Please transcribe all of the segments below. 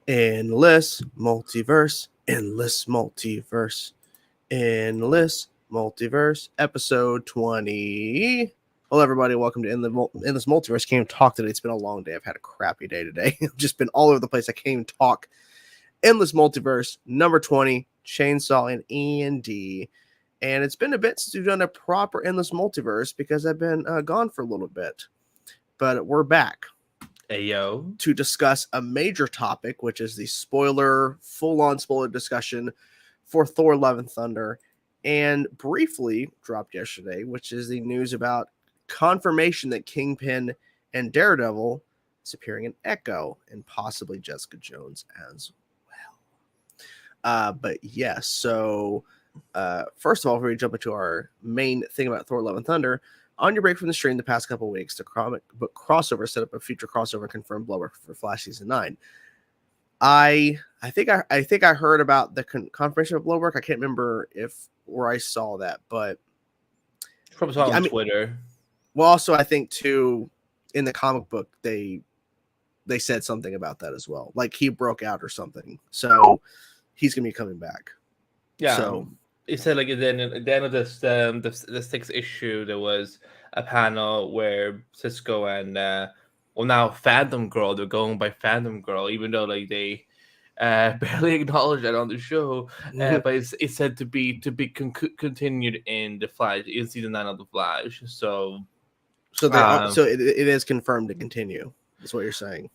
Endless multiverse, endless multiverse, endless multiverse, episode 20. Hello, everybody. Welcome to Endless Multiverse. Can't even talk today. It's been a long day. I've had a crappy day today. I've just been all over the place. I can't even talk. Endless Multiverse, number 20, Chainsaw and Andy. And it's been a bit since we've done a proper Endless Multiverse because I've been gone for a little bit. But we're back. Ayo. To discuss a major topic, which is the full-on spoiler discussion for Thor: Love and Thunder, and briefly dropped yesterday, which is the news about confirmation that Kingpin and Daredevil is appearing in Echo and possibly Jessica Jones as well. But yes, so first of all, before we jump into our main thing about Thor: Love and Thunder, on your break from the stream the past couple of weeks, the comic book crossover set up a future crossover and confirmed blower for Flash season 9. I think I heard about the confirmation of blow work. I can't remember where I saw that, but Probably on Twitter. Well, also I think too in the comic book they said something about that as well. Like he broke out or something. So he's gonna be coming back. Yeah. So it said like at the end of this the sixth issue there was a panel where Cisco and now Phantom Girl, they're going by Phantom Girl, even though like they barely acknowledged that on the show. But it's said to be continued in the Flash, in season 9 of the Flash. So it is confirmed to continue. That's what you're saying.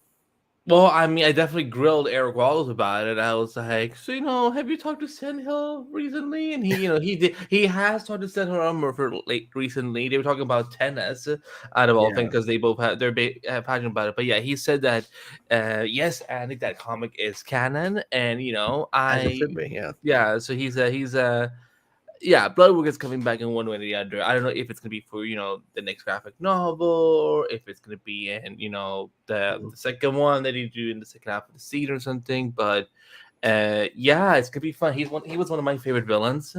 Well, I mean, I definitely grilled Eric Wallace about it. I was like, so have you talked to Sandhill recently? And he has talked to Sandhill for recently. They were talking about tennis out of all things because they both they're passionate about it. But yeah, he said that yes, I think that comic is canon, and it should be, So he's Bloodwork is coming back in one way or the other. I don't know if it's gonna be for the next graphic novel, or if it's gonna be in the second one that he do in the second half of the season or something. But it's gonna be fun. He was one of my favorite villains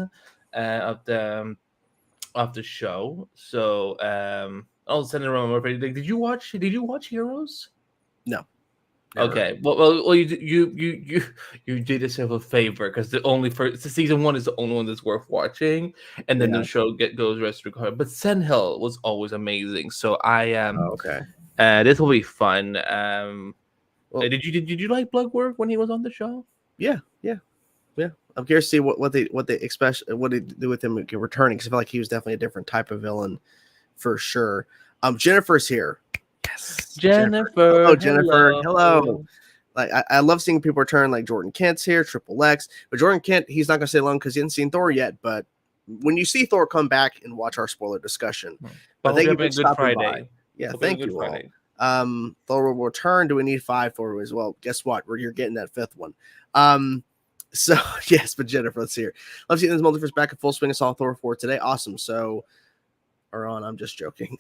of the show. So I'll send it around. Did you watch Heroes? No. Never. Okay, well, you did yourself a favor because the season 1 is the only one that's worth watching, and then the show goes rest of the card. But Sandhill was always amazing, so I okay. This will be fun. Did you like Bloodwork when he was on the show? Yeah. I'm curious to see what they do with him returning, because I feel like he was definitely a different type of villain for sure. Jennifer's here. Yes, Jennifer. Oh, Jennifer. Hello. Like I love seeing people return. Like Jordan Kent's here, Triple X. But Jordan Kent, he's not gonna stay long because he hasn't seen Thor yet. But when you see Thor, come back and watch our spoiler discussion. But thank you for stopping by. Yeah, thank you all. Thor will return. Do we need 5 Thor as well? Guess what? You're getting that 5th one. So yes, but Jennifer, let's hear. Love seeing this multiverse back in full swing. I saw Thor 4 today. Awesome. So, I'm just joking.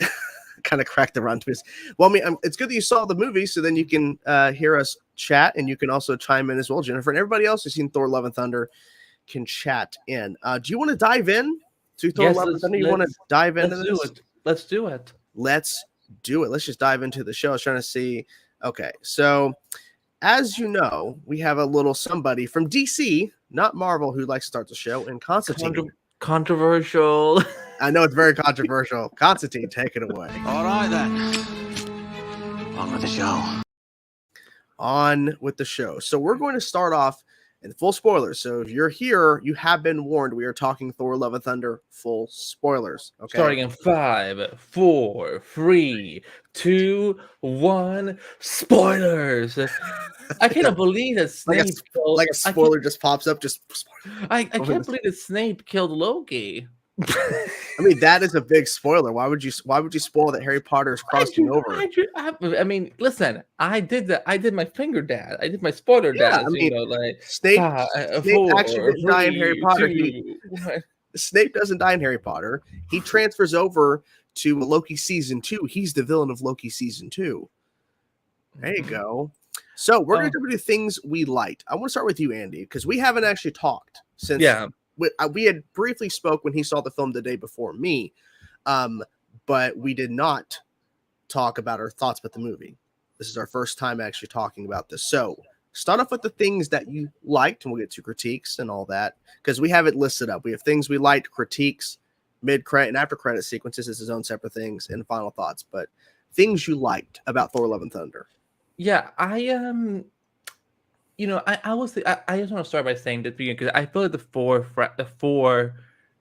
Kind of cracked the run twist. Well, I mean, it's good that you saw the movie, so then you can hear us chat, and you can also chime in as well, Jennifer, and everybody else who's seen Thor: Love and Thunder can chat in. Do you want to dive in to Thor: Love and Thunder? You want to dive into this? Let's do it. Let's do it. Let's just dive into the show. I was trying to see. Okay, so as you know, we have a little somebody from DC, not Marvel, who likes to start the show, and Constantine. Controversial. I know it's very controversial. Constantine, take it away. All right, then. On with the show. On with the show. So we're going to start off in full spoilers. So if you're here, you have been warned. We are talking Thor: Love and Thunder full spoilers. Okay. Starting in 5, 4, 3, 2, 1. Spoilers. I cannot believe that Snape a spoiler just pops up. Just spoiler. I can't believe that Snape killed Loki. I mean, that is a big spoiler. Why would you spoil that Harry Potter is crossing over? I mean, listen, I did my finger dance. I did my spoiler dance. I mean, Snape actually didn't die in Harry Potter. Snape doesn't die in Harry Potter. He transfers over to Loki season 2. He's the villain of Loki season 2. There you go. So we're going to do things we liked. I want to start with you, Andy, because we haven't actually talked since. Yeah. We had briefly spoke when he saw the film the day before me, but we did not talk about our thoughts about the movie. This is our first time actually talking about this. So start off with the things that you liked, and we'll get to critiques and all that, because we have it listed up. We have things we liked, critiques, mid-credit and after-credit sequences is his own separate things, and final thoughts. But things you liked about Thor: Love and Thunder. Yeah, I you know, I just want to start by saying this because I feel like the four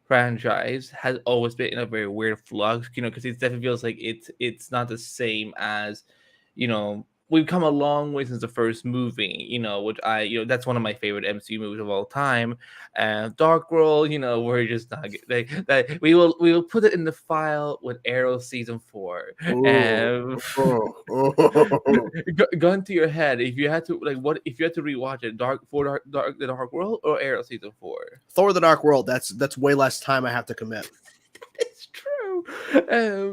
franchise has always been in a very weird flux, you know, because it definitely feels like it's not the same as, you know, we've come a long way since the first movie, you know, which that's one of my favorite MCU movies of all time. Dark World, you know, we're just not that we will put it in the file with Arrow season 4. Gun to your head, if you had to if you had to rewatch it, the Dark World or Arrow season 4? Thor: The Dark World. That's way less time I have to commit. It's true.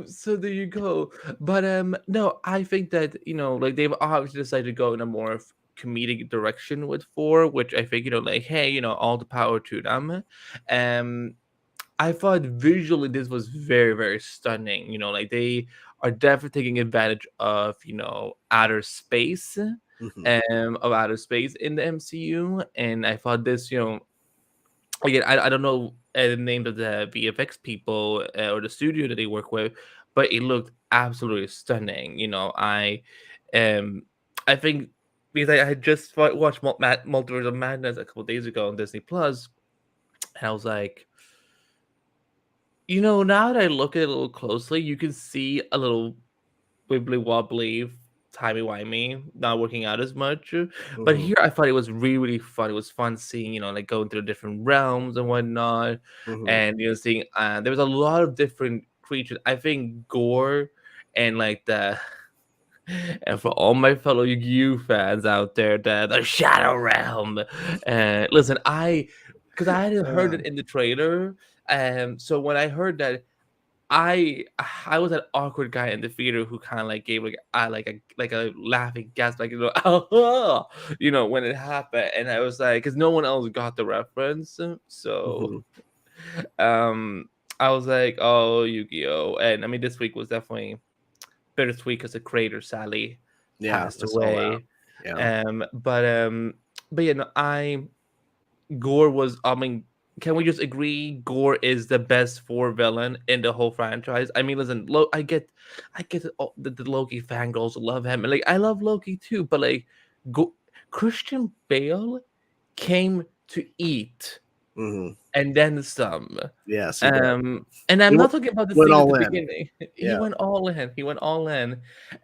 So there you go. But no, I think that, you know, like they've obviously decided to go in a more comedic direction with 4, which I think, you know, like, hey, you know, all the power to them. I thought visually this was very, very stunning. You know, like they are definitely taking advantage of, you know, outer space, of outer space in the MCU. And I thought this, you know, again, I don't know the name of the VFX people or the studio that they work with, but it looked absolutely stunning. You know, I think because I had just watched Multiverse of Madness a couple days ago on Disney Plus, and I was like, you know, now that I look at it a little closely, you can see a little wibbly wobbly, timey-wimey, not working out as much. But here I thought it was really, really fun. It was fun seeing, you know, like going through different realms and whatnot. And, you know, seeing there was a lot of different creatures. I think Gore and like and for all my fellow Yu-Gi-Oh fans out there, the Shadow Realm. Listen, because I hadn't heard it in the trailer. So when I heard that, I was that awkward guy in the theater who kind of like gave like a laughing gasp, like, you know, oh, you know, when it happened, and I was like, because no one else got the reference, so I was like, oh, Yu-Gi-Oh, and I mean, this week was definitely bittersweet because the creator Sally passed away. But yeah, no, Gore was, I mean, can we just agree Gore is the best 4 villain in the whole franchise? I mean, listen, I get the Loki fangirls love him, and like I love Loki too, but like Christian Bale came to eat and then some. Yes. And I'm not talking about the scene at the beginning. He went all in. He went all in.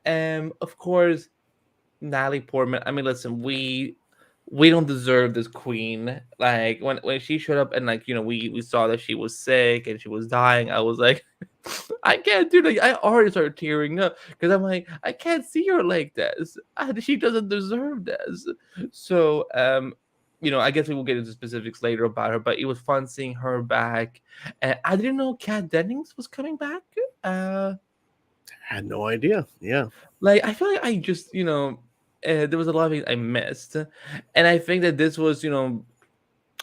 Of course, Natalie Portman. I mean, listen, we don't deserve this queen. Like when she showed up and like, you know, we saw that she was sick and she was dying. I was like, I can't do that. I already started tearing up because I'm like, I can't see her like this. She doesn't deserve this. So you know, I guess we will get into specifics later about her, but it was fun seeing her back. And I didn't know Kat Dennings was coming back. I had no idea. Yeah. Like I feel like I just, you know, there was a lot of things I missed, and I think that this was, you know,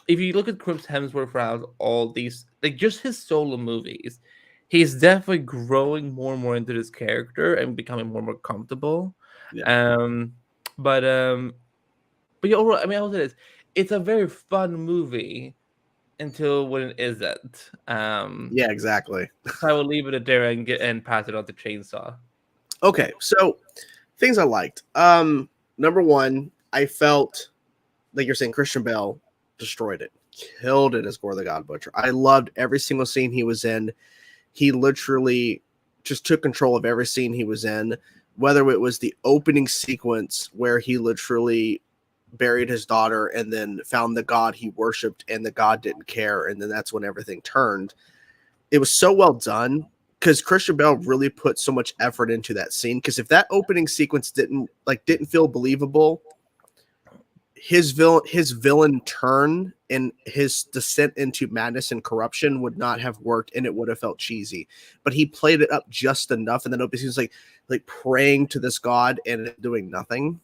if you look at Chris Hemsworth throughout all these, like just his solo movies, he's definitely growing more and more into this character and becoming more and more comfortable. But yeah, overall, I mean, I will say this: it's a very fun movie until when it isn't. Yeah, exactly. So I will leave it at there and pass it on to Chainsaw. Okay, so things I liked. Number one, I felt like you're saying Christian Bale destroyed it, killed it as Gore the God Butcher. I loved every single scene he was in. He literally just took control of every scene he was in, whether it was the opening sequence where he literally buried his daughter and then found the god he worshipped and the god didn't care, and then that's when everything turned. It was so well done because Christian Bale really put so much effort into that scene, because if that opening sequence didn't feel believable, his villain turn and his descent into madness and corruption would not have worked, and it would have felt cheesy. But he played it up just enough, and then opening sequence like praying to this god and doing nothing.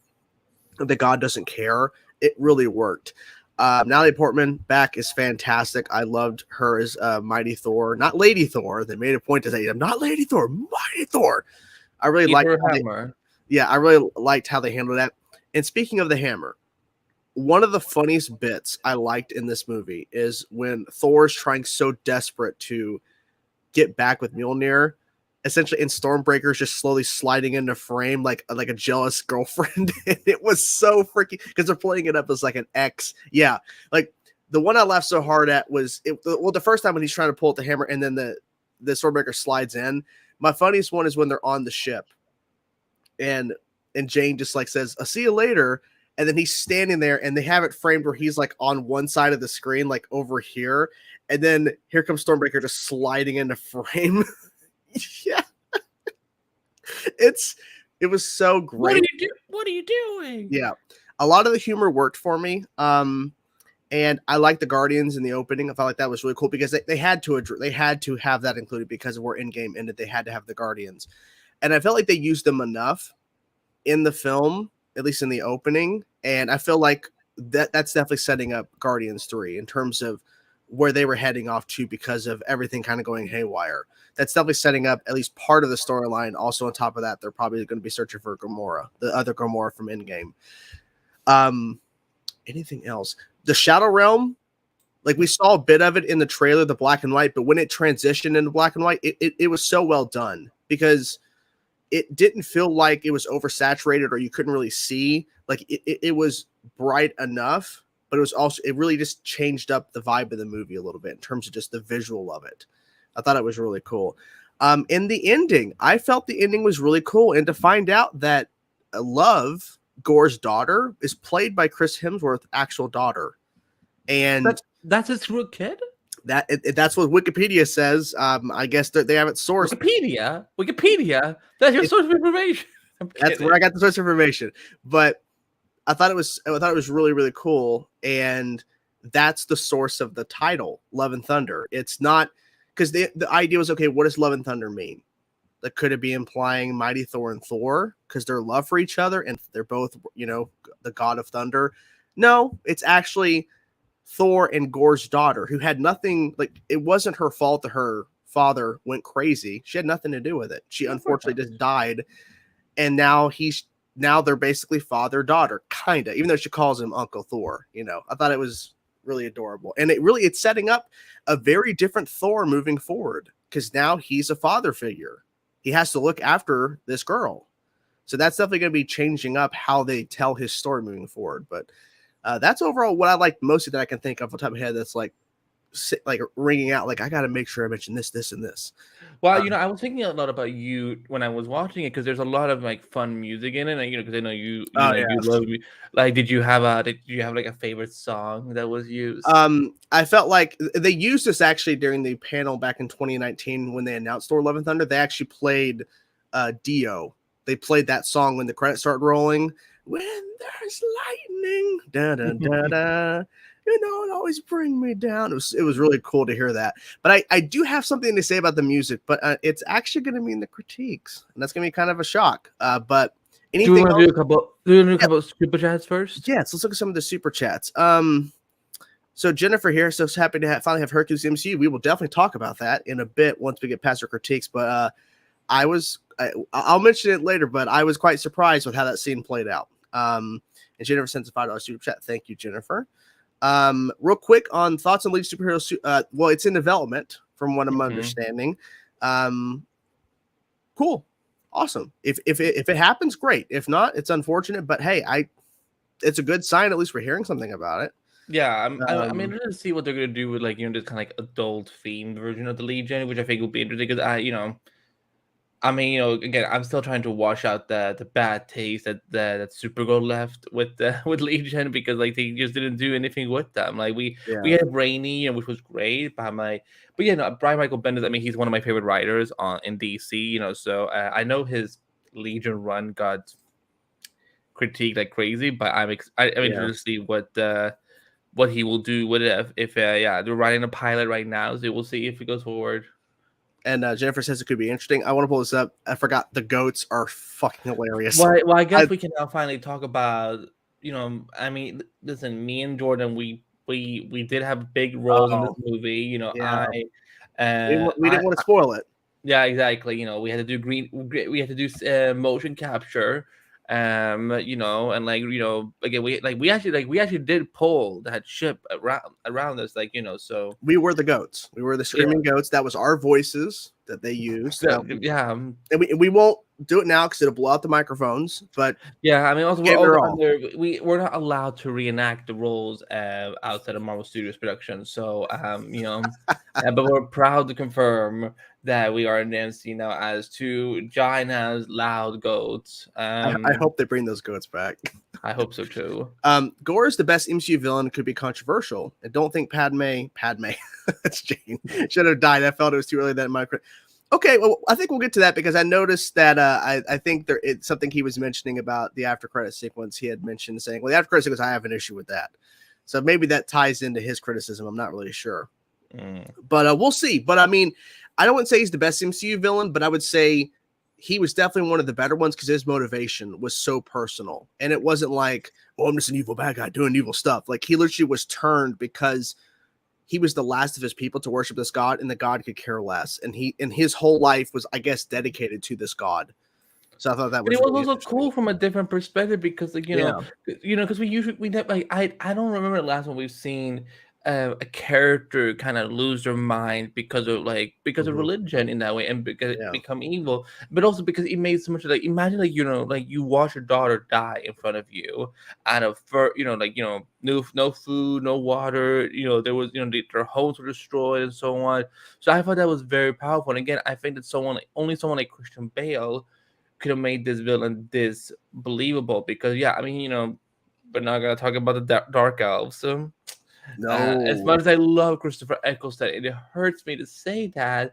The god doesn't care. It really worked. Natalie Portman back is fantastic. I loved her as Mighty Thor, not Lady Thor. They made a point to say, I'm not Lady Thor, Mighty Thor. I really liked her hammer. I really liked how they handled that. And speaking of the hammer, one of the funniest bits I liked in this movie is when Thor's trying so desperate to get back with Mjolnir, essentially, and Stormbreaker's just slowly sliding into frame like a jealous girlfriend. And it was so freaking, because they're playing it up as like an X. Yeah, like the one I laughed so hard at was the first time when he's trying to pull out the hammer and then the Stormbreaker slides in. My funniest one is when they're on the ship and Jane just like says, "I'll see you later." And then he's standing there and they have it framed where he's like on one side of the screen, like over here. And then here comes Stormbreaker just sliding into frame. Yeah. It was so great. What are you doing? Yeah. A lot of the humor worked for me. And I like the Guardians in the opening. I felt like that was really cool because they had to have that included because of where Endgame ended. They had to have the Guardians. And I felt like they used them enough in the film, at least in the opening. And I feel like that's definitely setting up Guardians 3 in terms of where they were heading off to because of everything kind of going haywire. That's definitely setting up at least part of the storyline. Also, on top of that, they're probably going to be searching for Gamora, the other Gamora from Endgame. Anything else? The Shadow Realm, like we saw a bit of it in the trailer, the black and white, but when it transitioned into black and white, it was so well done because it didn't feel like it was oversaturated or you couldn't really see. Like it was bright enough, but it really just changed up the vibe of the movie a little bit in terms of just the visual of it. I thought it was really cool. In the ending, I felt the ending was really cool. And to find out that Love, Gore's daughter, is played by Chris Hemsworth's actual daughter. And that's his real kid? That's what Wikipedia says. I guess they have it sourced. Wikipedia. That's your source of information. That's where I got the source of information. But I thought it was really, really cool. And that's the source of the title, Love and Thunder. It's not because the idea was, okay, what does Love and Thunder mean? Like, could it be implying Mighty Thor and Thor because their love for each other and they're both, the god of thunder? No, it's actually Thor and Gore's daughter, who had nothing, like, it wasn't her fault that her father went crazy. She had nothing to do with it. She unfortunately just died. And now they're basically father-daughter, kind of, even though she calls him Uncle Thor. I thought it was really adorable. And it's setting up a very different Thor moving forward because now he's a father figure. He has to look after this girl. So that's definitely going to be changing up how they tell his story moving forward. But that's overall what I like mostly that I can think of off the top of my head that's like ringing out. Like, I got to make sure I mention this, this, and this. Well, I was thinking a lot about you when I was watching it because there's a lot of like fun music in it, and because I know you love me. Like, did you have like a favorite song that was used? I felt like they used this actually during the panel back in 2019 when they announced Thor: Love and Thunder. They actually played Dio. They played that song when the credits started rolling. When there's lightning, da da da da. It always bring me down. It was really cool to hear that. But I do have something to say about the music, but it's actually going to be in the critiques, and that's going to be kind of a shock. But anything do you want to do a couple of super chats first? Yes, let's look at some of the super chats. So Jennifer here, so happy to finally have Hercules MCU. We will definitely talk about that in a bit once we get past our critiques. But I'll mention it later, but I was quite surprised with how that scene played out. And Jennifer sends a $5 super chat. Thank you, Jennifer. Real quick on thoughts on League Superheroes. Well, it's in development from what I'm understanding. Cool. Awesome. If it happens, great. If not, it's unfortunate, but hey, it's a good sign. At least we're hearing something about it. Yeah, I'm interested to see what they're gonna do with this kind of like adult themed version of the Legion, which I think will be interesting because again, I'm still trying to wash out the bad taste that Supergirl left with Legion because they just didn't do anything with them. Like we had Rainy, which was great, but Brian Michael Bendis. He's one of my favorite writers in DC. So I know his Legion run got critiqued like crazy, but I'm interested to see what he will do with it if they're writing a pilot right now, so we'll see if it goes forward. And Jennifer says it could be interesting. I want to pull this up. I forgot the goats are fucking hilarious. Well, I guess we can now finally talk about, listen, me and Jordan, we did have big roles in this movie. Yeah. We didn't want to spoil it. Yeah, exactly. We had to do motion capture. You know, and like, you know, again, we actually did pull that ship around us, like, you know, so We were the goats. We were the screaming goats. That was our voices that they used. yeah, And we won't do it now because it'll blow out the microphones. But yeah, I mean, also gave it our all. we're not allowed to reenact the roles outside of Marvel Studios production. So you know, but we're proud to confirm that we are in the MC now as two giant as loud goats. I hope they bring those goats back. I hope so too. Gore is the best MCU villain. Could be controversial. I don't think Padme, that's Jane, should have died. I felt it was too early that in my. Okay, well, I think we'll get to that because I noticed that I think it's something he was mentioning about the after credit sequence. He had mentioned saying, well, the after credit sequence, I have an issue with that. So maybe that ties into his criticism. I'm not really sure. But we'll see. But I mean, I wouldn't say he's the best MCU villain, but I would say he was definitely one of the better ones because his motivation was so personal. And it wasn't like, oh, I'm just an evil bad guy doing evil stuff. Like, he literally was turned because he was the last of his people to worship this god, and the god could care less. And his whole life was, I guess, dedicated to this god. So I thought that was. But it was also cool from a different perspective because, like, you know, because we like I don't remember the last one we've seen a character kind of lose their mind because of religion in that way and become evil, but also because it made so much like, imagine, like, you know, like you watch your daughter die in front of you out of, you know, like, you know, no food, no water, you know, there was, you know, their homes were destroyed and so on. So I thought that was very powerful. And again, I think that only someone like Christian Bale could have made this villain this believable, because I mean, you know, we're not gonna talk about the dark elves. So no, as much as I love Christopher Eccleston, it hurts me to say that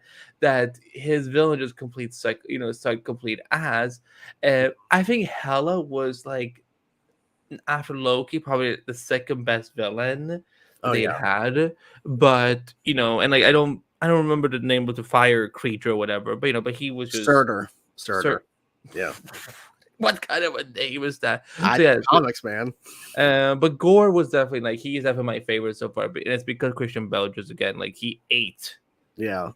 his villain just complete ass. I think Hela was, like, after Loki, probably the second best villain they had. But, you know, and like I don't remember the name of the fire creature or whatever, but, you know, but he was just Surtur. Yeah. What kind of a name is that? Comics, man. But Gore was definitely, like, he is definitely my favorite so far. And it's because Christian Bale just, again, like, he ate. Yeah.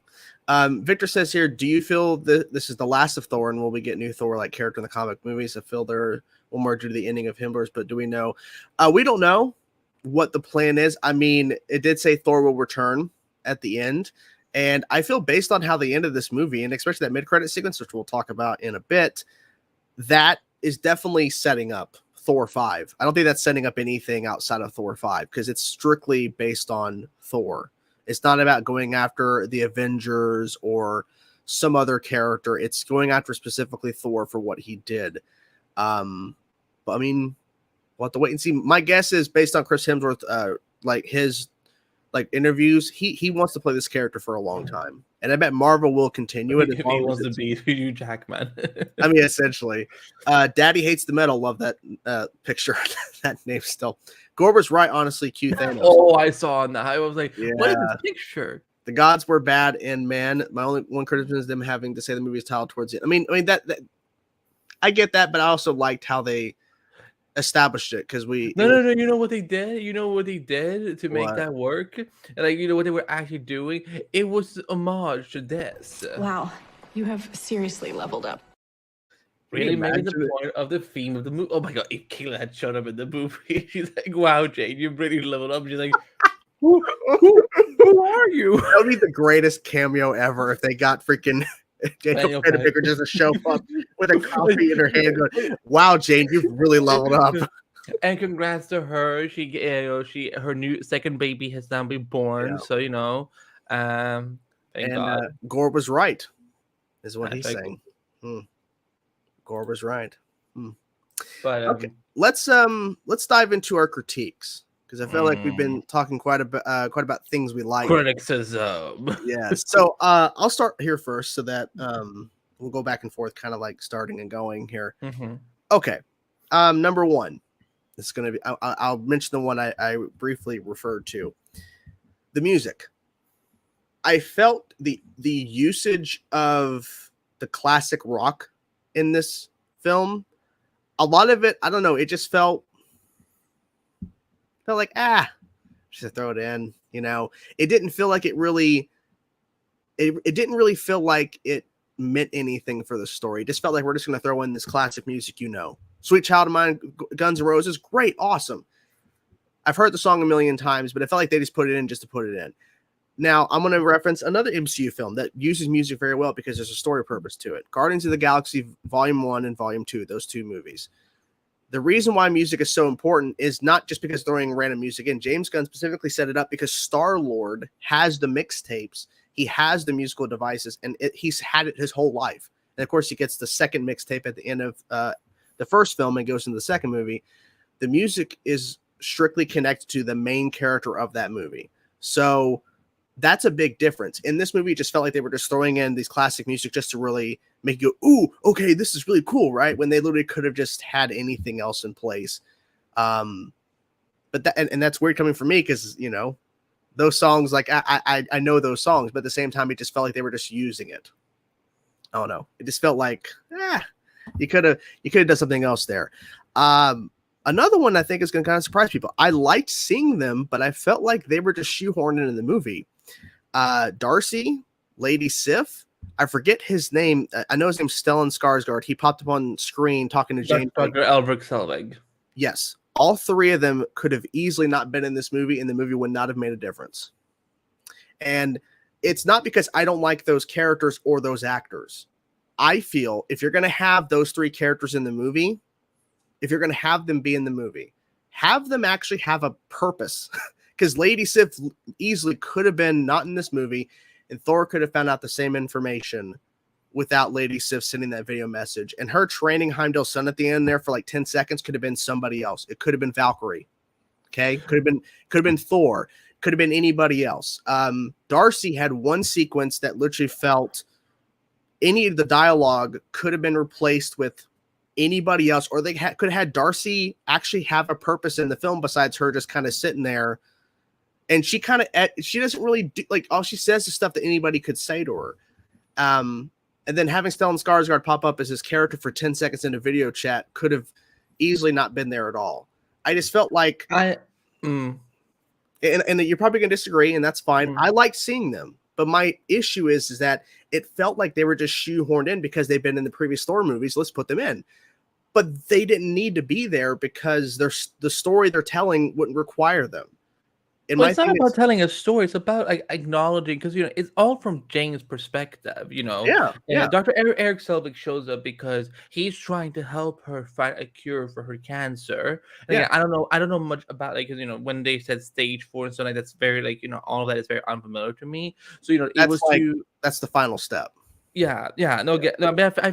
Victor says here, do you feel that this is the last of Thor, and will we get new Thor-like character in the comic movies? I feel there will more due to the ending of Himmler's, but do we know? We don't know what the plan is. I mean, it did say Thor will return at the end. And I feel based on how the end of this movie, and especially that mid-credit sequence, which we'll talk about in a bit, that is definitely setting up Thor 5. I don't think that's setting up anything outside of Thor 5 because it's strictly based on Thor. It's not about going after the Avengers or some other character. It's going after specifically Thor for what he did. But I mean, we'll have to wait and see. My guess is based on Chris Hemsworth, like his interviews, he wants to play this character for a long time, and I bet Marvel will continue it. He wants to be Hugh Jackman. I mean, essentially, Daddy Hates the Metal. Love that picture. That name still. Gore was right, honestly. Q Thanos. Oh, I saw that. I was like, what is this picture? The gods were bad, and man, my only one criticism is them having to say the movie is titled towards it. I mean that I get that, but I also liked how they established it because no. You know what they did? You know what they did to make that work? And, like, you know what they were actually doing? It was homage to this. Wow, you have seriously leveled up. Really made the point of the theme of the movie. Oh my god, if Kayla had shown up in the movie, she's like, "Wow, Jane, you really leveled up." She's like, "Who are you?" That would be the greatest cameo ever if they got freaking Daniel Baker just to show up with a coffee in her hand going, "Wow, Jane, you've really leveled up." And congrats to her. Her new second baby has now been born. Yeah. So, you know, thank God. Gore was right, is what he's saying. Gore was right. But okay, let's dive into our critiques, because I feel like we've been talking quite about things we like. Criticism. Yeah. So I'll start here first, so that we'll go back and forth, kind of like starting and going here. Mm-hmm. Okay. Number one. It's going to be, I'll mention the one I briefly referred to. The music. I felt the usage of the classic rock in this film. A lot of it, I don't know, it just felt like, just throw it in, you know. It didn't feel like it didn't really feel like it meant anything for the story. It just felt like we're just going to throw in this classic music, you know. Sweet Child of Mine, Guns N' Roses, great, awesome. I've heard the song a million times, but it felt like they just put it in just to put it in. Now, I'm going to reference another MCU film that uses music very well because there's a story purpose to it. Guardians of the Galaxy Volume 1 and Volume 2, those two movies. The reason why music is so important is not just because throwing random music in. James Gunn specifically set it up because Star-Lord has the mixtapes. He has the musical devices, and he's had it his whole life. And, of course, he gets the second mixtape at the end of the first film and goes into the second movie. The music is strictly connected to the main character of that movie. So that's a big difference. In this movie, it just felt like they were just throwing in these classic music just to really make you go, ooh, okay, this is really cool, right? When they literally could have just had anything else in place. But that and that's weird coming from me because, you know, those songs, like I know those songs, but at the same time, it just felt like they were just using it. I don't know. It just felt like, you could have done something else there. Another one I think is going to kind of surprise people. I liked seeing them, but I felt like they were just shoehorned in the movie. Darcy, Lady Sif, I forget his name. I know his name's Stellan Skarsgård. He popped up on screen talking to Jane. Dr. Elric Selvig. Yes. All three of them could have easily not been in this movie, and the movie would not have made a difference. And it's not because I don't like those characters or those actors. I feel if you're going to have those three characters in the movie, if you're going to have them be in the movie, have them actually have a purpose. Because Lady Sif easily could have been not in this movie, and Thor could have found out the same information without Lady Sif sending that video message. And her training Heimdall's son at the end there for like 10 seconds could have been somebody else. It could have been Valkyrie. Okay? Could have been Thor. Could have been anybody else. Darcy had one sequence that literally felt any of the dialogue could have been replaced with anybody else, or they could have had Darcy actually have a purpose in the film besides her just kind of sitting there. And she doesn't really do, like, all she says is stuff that anybody could say to her. And then having Stellan Skarsgård pop up as his character for 10 seconds in a video chat could have easily not been there at all. I just felt like and you're probably going to disagree, and that's fine. I like seeing them, but my issue is that it felt like they were just shoehorned in because they've been in the previous Thor movies. Let's put them in. But they didn't need to be there because the story they're telling wouldn't require them. Well, it's not about telling a story. It's about like acknowledging, because, you know, it's all from Jane's perspective, you know. Yeah. Dr. Eric Selvig shows up because he's trying to help her find a cure for her cancer. And I don't know much about, like, because, you know, when they said stage 4 and so like, that's very, like, you know, all of that is very unfamiliar to me. So, you know, that's the final step. I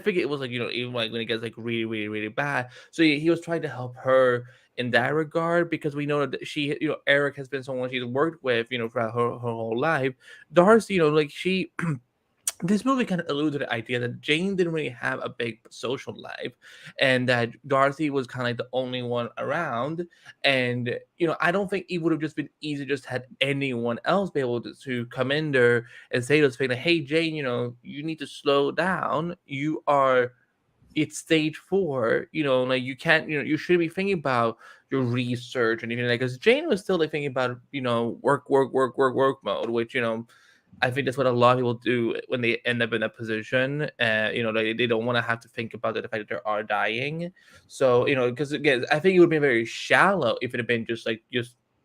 figure it was like, you know, even like when it gets like really, really, really bad. So he was trying to help her in that regard, because we know that she, you know, Eric has been someone she's worked with, you know, throughout her whole life. Darcy, you know, like she this movie kind of alluded to the idea that Jane didn't really have a big social life, and that Darcy was kind of like the only one around. And, you know, I don't think it would have just been easy just had anyone else be able to come in there and say those things like, hey, Jane, you know, you need to slow down. It's stage 4, you know, like you can't, you know, you should be thinking about your research and anything like, because Jane was still like thinking about, you know, work mode, which, you know, I think that's what a lot of people do when they end up in a position. You know, they don't want to have to think about the fact that they are dying. So, you know, because again, I think it would be very shallow if it had been just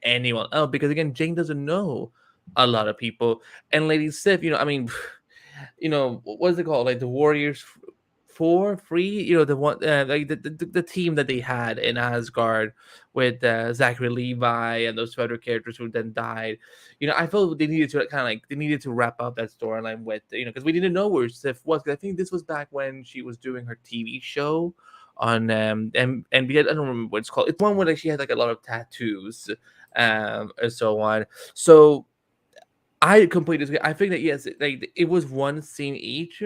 anyone else, because again, Jane doesn't know a lot of people. And Lady Sif, you know, I mean, you know, what's it called? Like the Warriors 3, you know, the one like the team that they had in Asgard with Zachary Levi and those 2 other characters who then died. You know, I felt they needed to wrap up that storyline with, you know, because we didn't know where Sif was. I think this was back when she was doing her TV show on and I don't remember what it's called. It's one where like she had like a lot of tattoos and so on. So I completely disagree. I think that yes, like it was one scene each,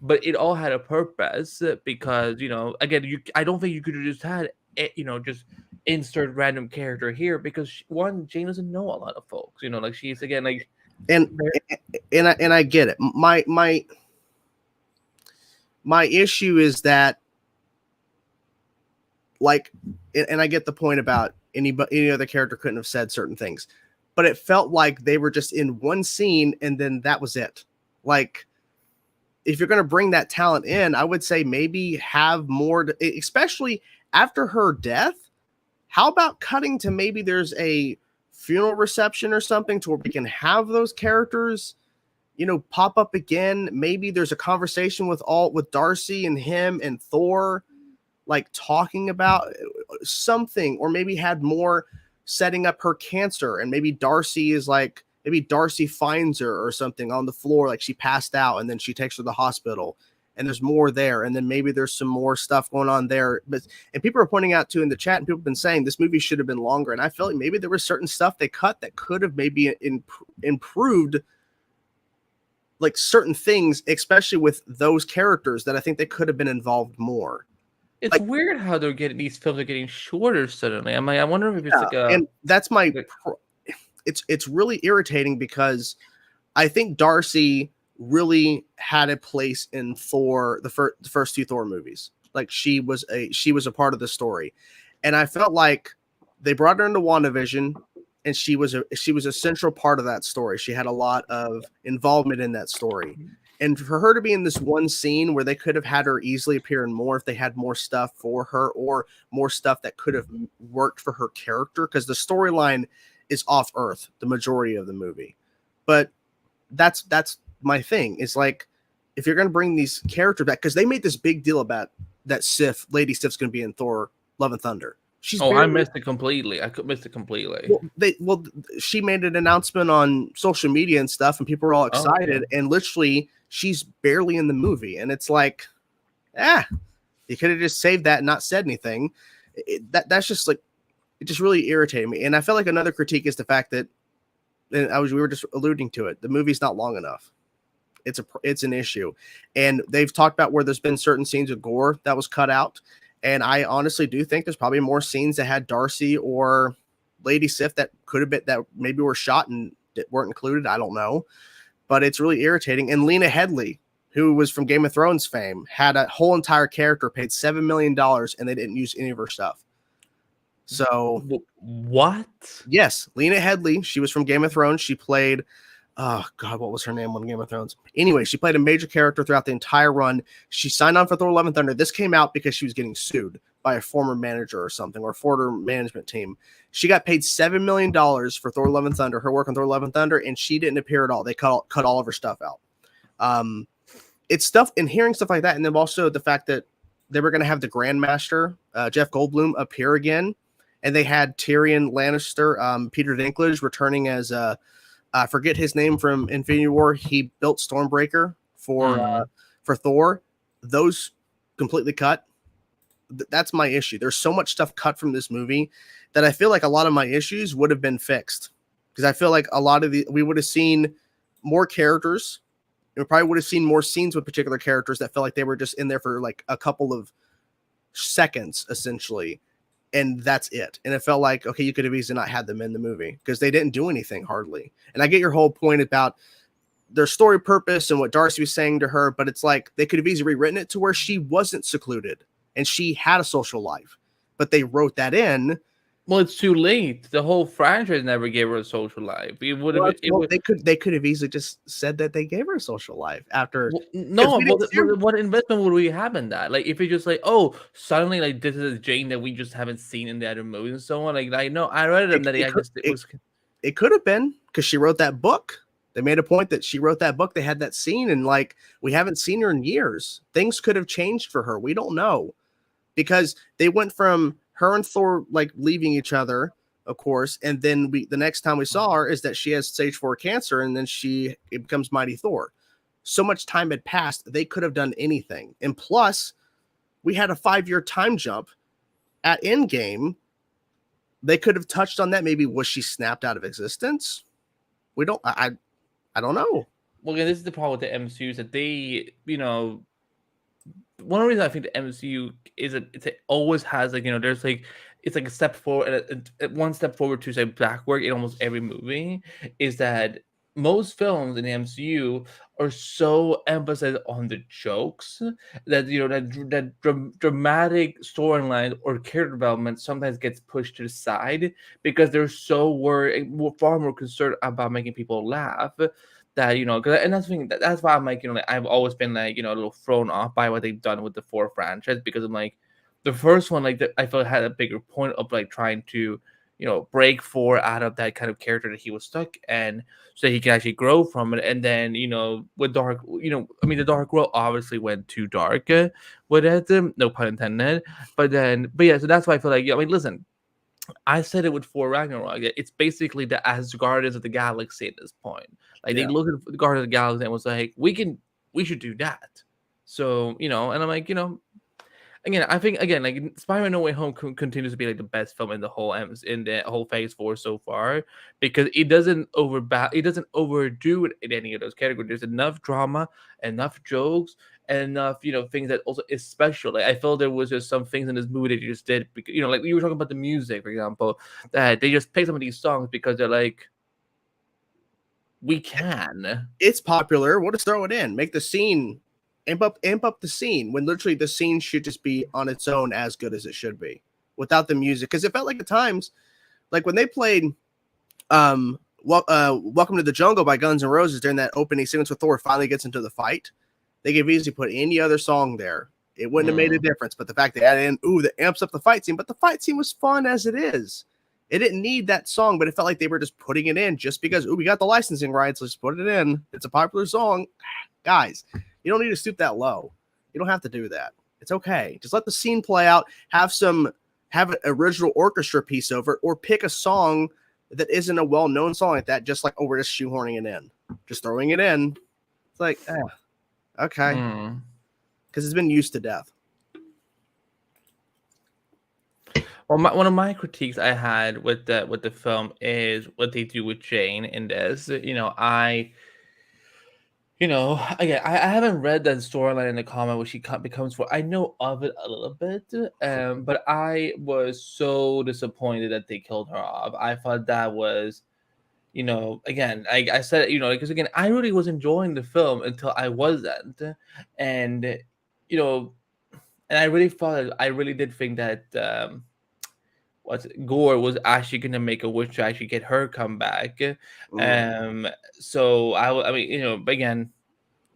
but it all had a purpose, because, you know, again, I don't think you could have just had it, you know, just insert random character here, because Jane doesn't know a lot of folks, you know, like she's again like, and I get it. My issue is that, like, and I get the point about any other character couldn't have said certain things, but it felt like they were just in one scene and then that was it. Like, if you're going to bring that talent in, I would say maybe have more, especially after her death, how about cutting to maybe there's a funeral reception or something to where we can have those characters, pop up again. Maybe there's a conversation with Darcy and him and Thor, like talking about something, or maybe had more setting up her cancer, and maybe Darcy finds her or something on the floor, like she passed out, and then she takes her to the hospital, and there's more there, and then maybe there's some more stuff going on there. And people are pointing out too in the chat, and people have been saying this movie should have been longer, and I feel like maybe there was certain stuff they cut that could have maybe improved like certain things, especially with those characters, that I think they could have been involved more. It's weird how these films are getting shorter suddenly. I wonder if it's and that's it's really irritating, because I think Darcy really had a place in Thor, the first two Thor movies. Like she was a part of the story, and I felt like they brought her into WandaVision, and she was a central part of that story. She had a lot of involvement in that story. And for her to be in this one scene where they could have had her easily appear in more if they had more stuff for her, or more stuff that could have worked for her character, because the storyline is off Earth the majority of the movie. But that's my thing. Is like, if you're going to bring these characters back, because they made this big deal about that Lady Sif's going to be in Thor Love and Thunder. I missed it completely. I missed it completely. She made an announcement on social media and stuff, and people were all excited. And literally, she's barely in the movie, and it's like, you could have just saved that and not said anything. That's just like, it just really irritated me. And I feel like another critique is the fact that, and we were just alluding to it, the movie's not long enough. It's an issue, and they've talked about where there's been certain scenes of gore that was cut out. And I honestly do think there's probably more scenes that had Darcy or Lady Sif that could have been, that maybe were shot and weren't included. I don't know, but it's really irritating. And Lena Headey, who was from Game of Thrones fame, had a whole entire character paid $7 million, and they didn't use any of her stuff. So what? Yes, Lena Headey. She was from Game of Thrones. She played, oh God, what was her name on Game of Thrones? Anyway, she played a major character throughout the entire run. She signed on for Thor: Love and Thunder. This came out because she was getting sued by a former manager or something, or former management team. She got paid $7 million for Thor: Love and Thunder, her work on Thor: Love and Thunder, and she didn't appear at all. They cut all of her stuff out. It's stuff, and hearing stuff like that, and then also the fact that they were going to have the Grandmaster, Jeff Goldblum, appear again, and they had Tyrion Lannister, Peter Dinklage, returning as I forget his name from Infinity War. He built Stormbreaker for Thor. Those completely cut. That's my issue. There's so much stuff cut from this movie that I feel like a lot of my issues would have been fixed, because I feel like a lot of we would have seen more characters. We probably would have seen more scenes with particular characters that felt like they were just in there for like a couple of seconds, essentially. And that's it. And it felt like, okay, you could have easily not had them in the movie because they didn't do anything hardly. And I get your whole point about their story purpose and what Darcy was saying to her, but it's like they could have easily rewritten it to where she wasn't secluded and she had a social life, but they wrote that in. Well, it's too late. The whole franchise never gave her a social life. It would have. They could have easily just said that they gave her a social life after. What investment would we have in that? Like, if it's just like, oh, suddenly like this is a Jane that we just haven't seen in the other movies and so on. Like, I know I read it. It could have been because she wrote that book. They made a point that she wrote that book. They had that scene, and like we haven't seen her in years. Things could have changed for her. We don't know, because they went from her and Thor like leaving each other, of course, and then the next time we saw her is that she has stage 4 cancer, and then it becomes Mighty Thor. So much time had passed, they could have done anything. And plus, we had a 5-year time jump at Endgame. They could have touched on that. Maybe was she snapped out of existence? We don't. I don't know. Well, again, this is the problem with the MCU is that they, one of the reasons I think the MCU is it always has like, there's like, it's like a step forward, one step forward, two step backward in almost every movie, is that most films in the MCU are so emphasized on the jokes that, that dramatic storyline or character development sometimes gets pushed to the side because they're far more concerned about making people laugh. That, and that's why I'm like, I've always been like, a little thrown off by what they've done with the Thor franchise, because I'm like, the first one, like I felt had a bigger point of like trying to, break Thor out of that kind of character that he was stuck and so he can actually grow from it. And then, with Dark, the Dark World obviously went too dark with it, no pun intended. But yeah, so that's why I feel like, listen, I said it with Thor Ragnarok. It's basically the Asgardians of the Galaxy at this point. Like they look at the Guardians of the Galaxy and was like, we should do that. So, and I'm like, again, I think like Spider-Man: No Way Home continues to be like the best film in the whole Phase 4 so far because it doesn't overdo it in any of those categories. There's enough drama, enough jokes, and enough things that also is special. Like I felt there was just some things in this movie that you just did because like you were talking about the music, for example, that they just pick some of these songs because they're like, we can. It's popular. We'll just throw it in. Make the scene amp up the scene when literally the scene should just be on its own as good as it should be without the music. Because it felt like at times, like when they played Welcome to the Jungle by Guns N' Roses during that opening sequence where Thor finally gets into the fight, they could easily put any other song there. It wouldn't have made a difference. But the fact they added in, that amps up the fight scene, but the fight scene was fun as it is. It didn't need that song, but it felt like they were just putting it in just because, we got the licensing rights. Let's put it in. It's a popular song. Guys, you don't need to stoop that low. You don't have to do that. It's okay. Just let the scene play out. Have an original orchestra piece over it, or pick a song that isn't a well-known song like that. Just like, we're just shoehorning it in, just throwing it in. It's like, okay, because it's been used to death. Well, one of my critiques I had with the film is what they do with Jane in this. Again, I haven't read that storyline in the comic where she becomes for. I know of it a little bit, but I was so disappointed that they killed her off. I thought that was, again, I said, because again, I really was enjoying the film until I wasn't, and and I really did think that Gore was actually going to make a wish to actually get her come back. So again,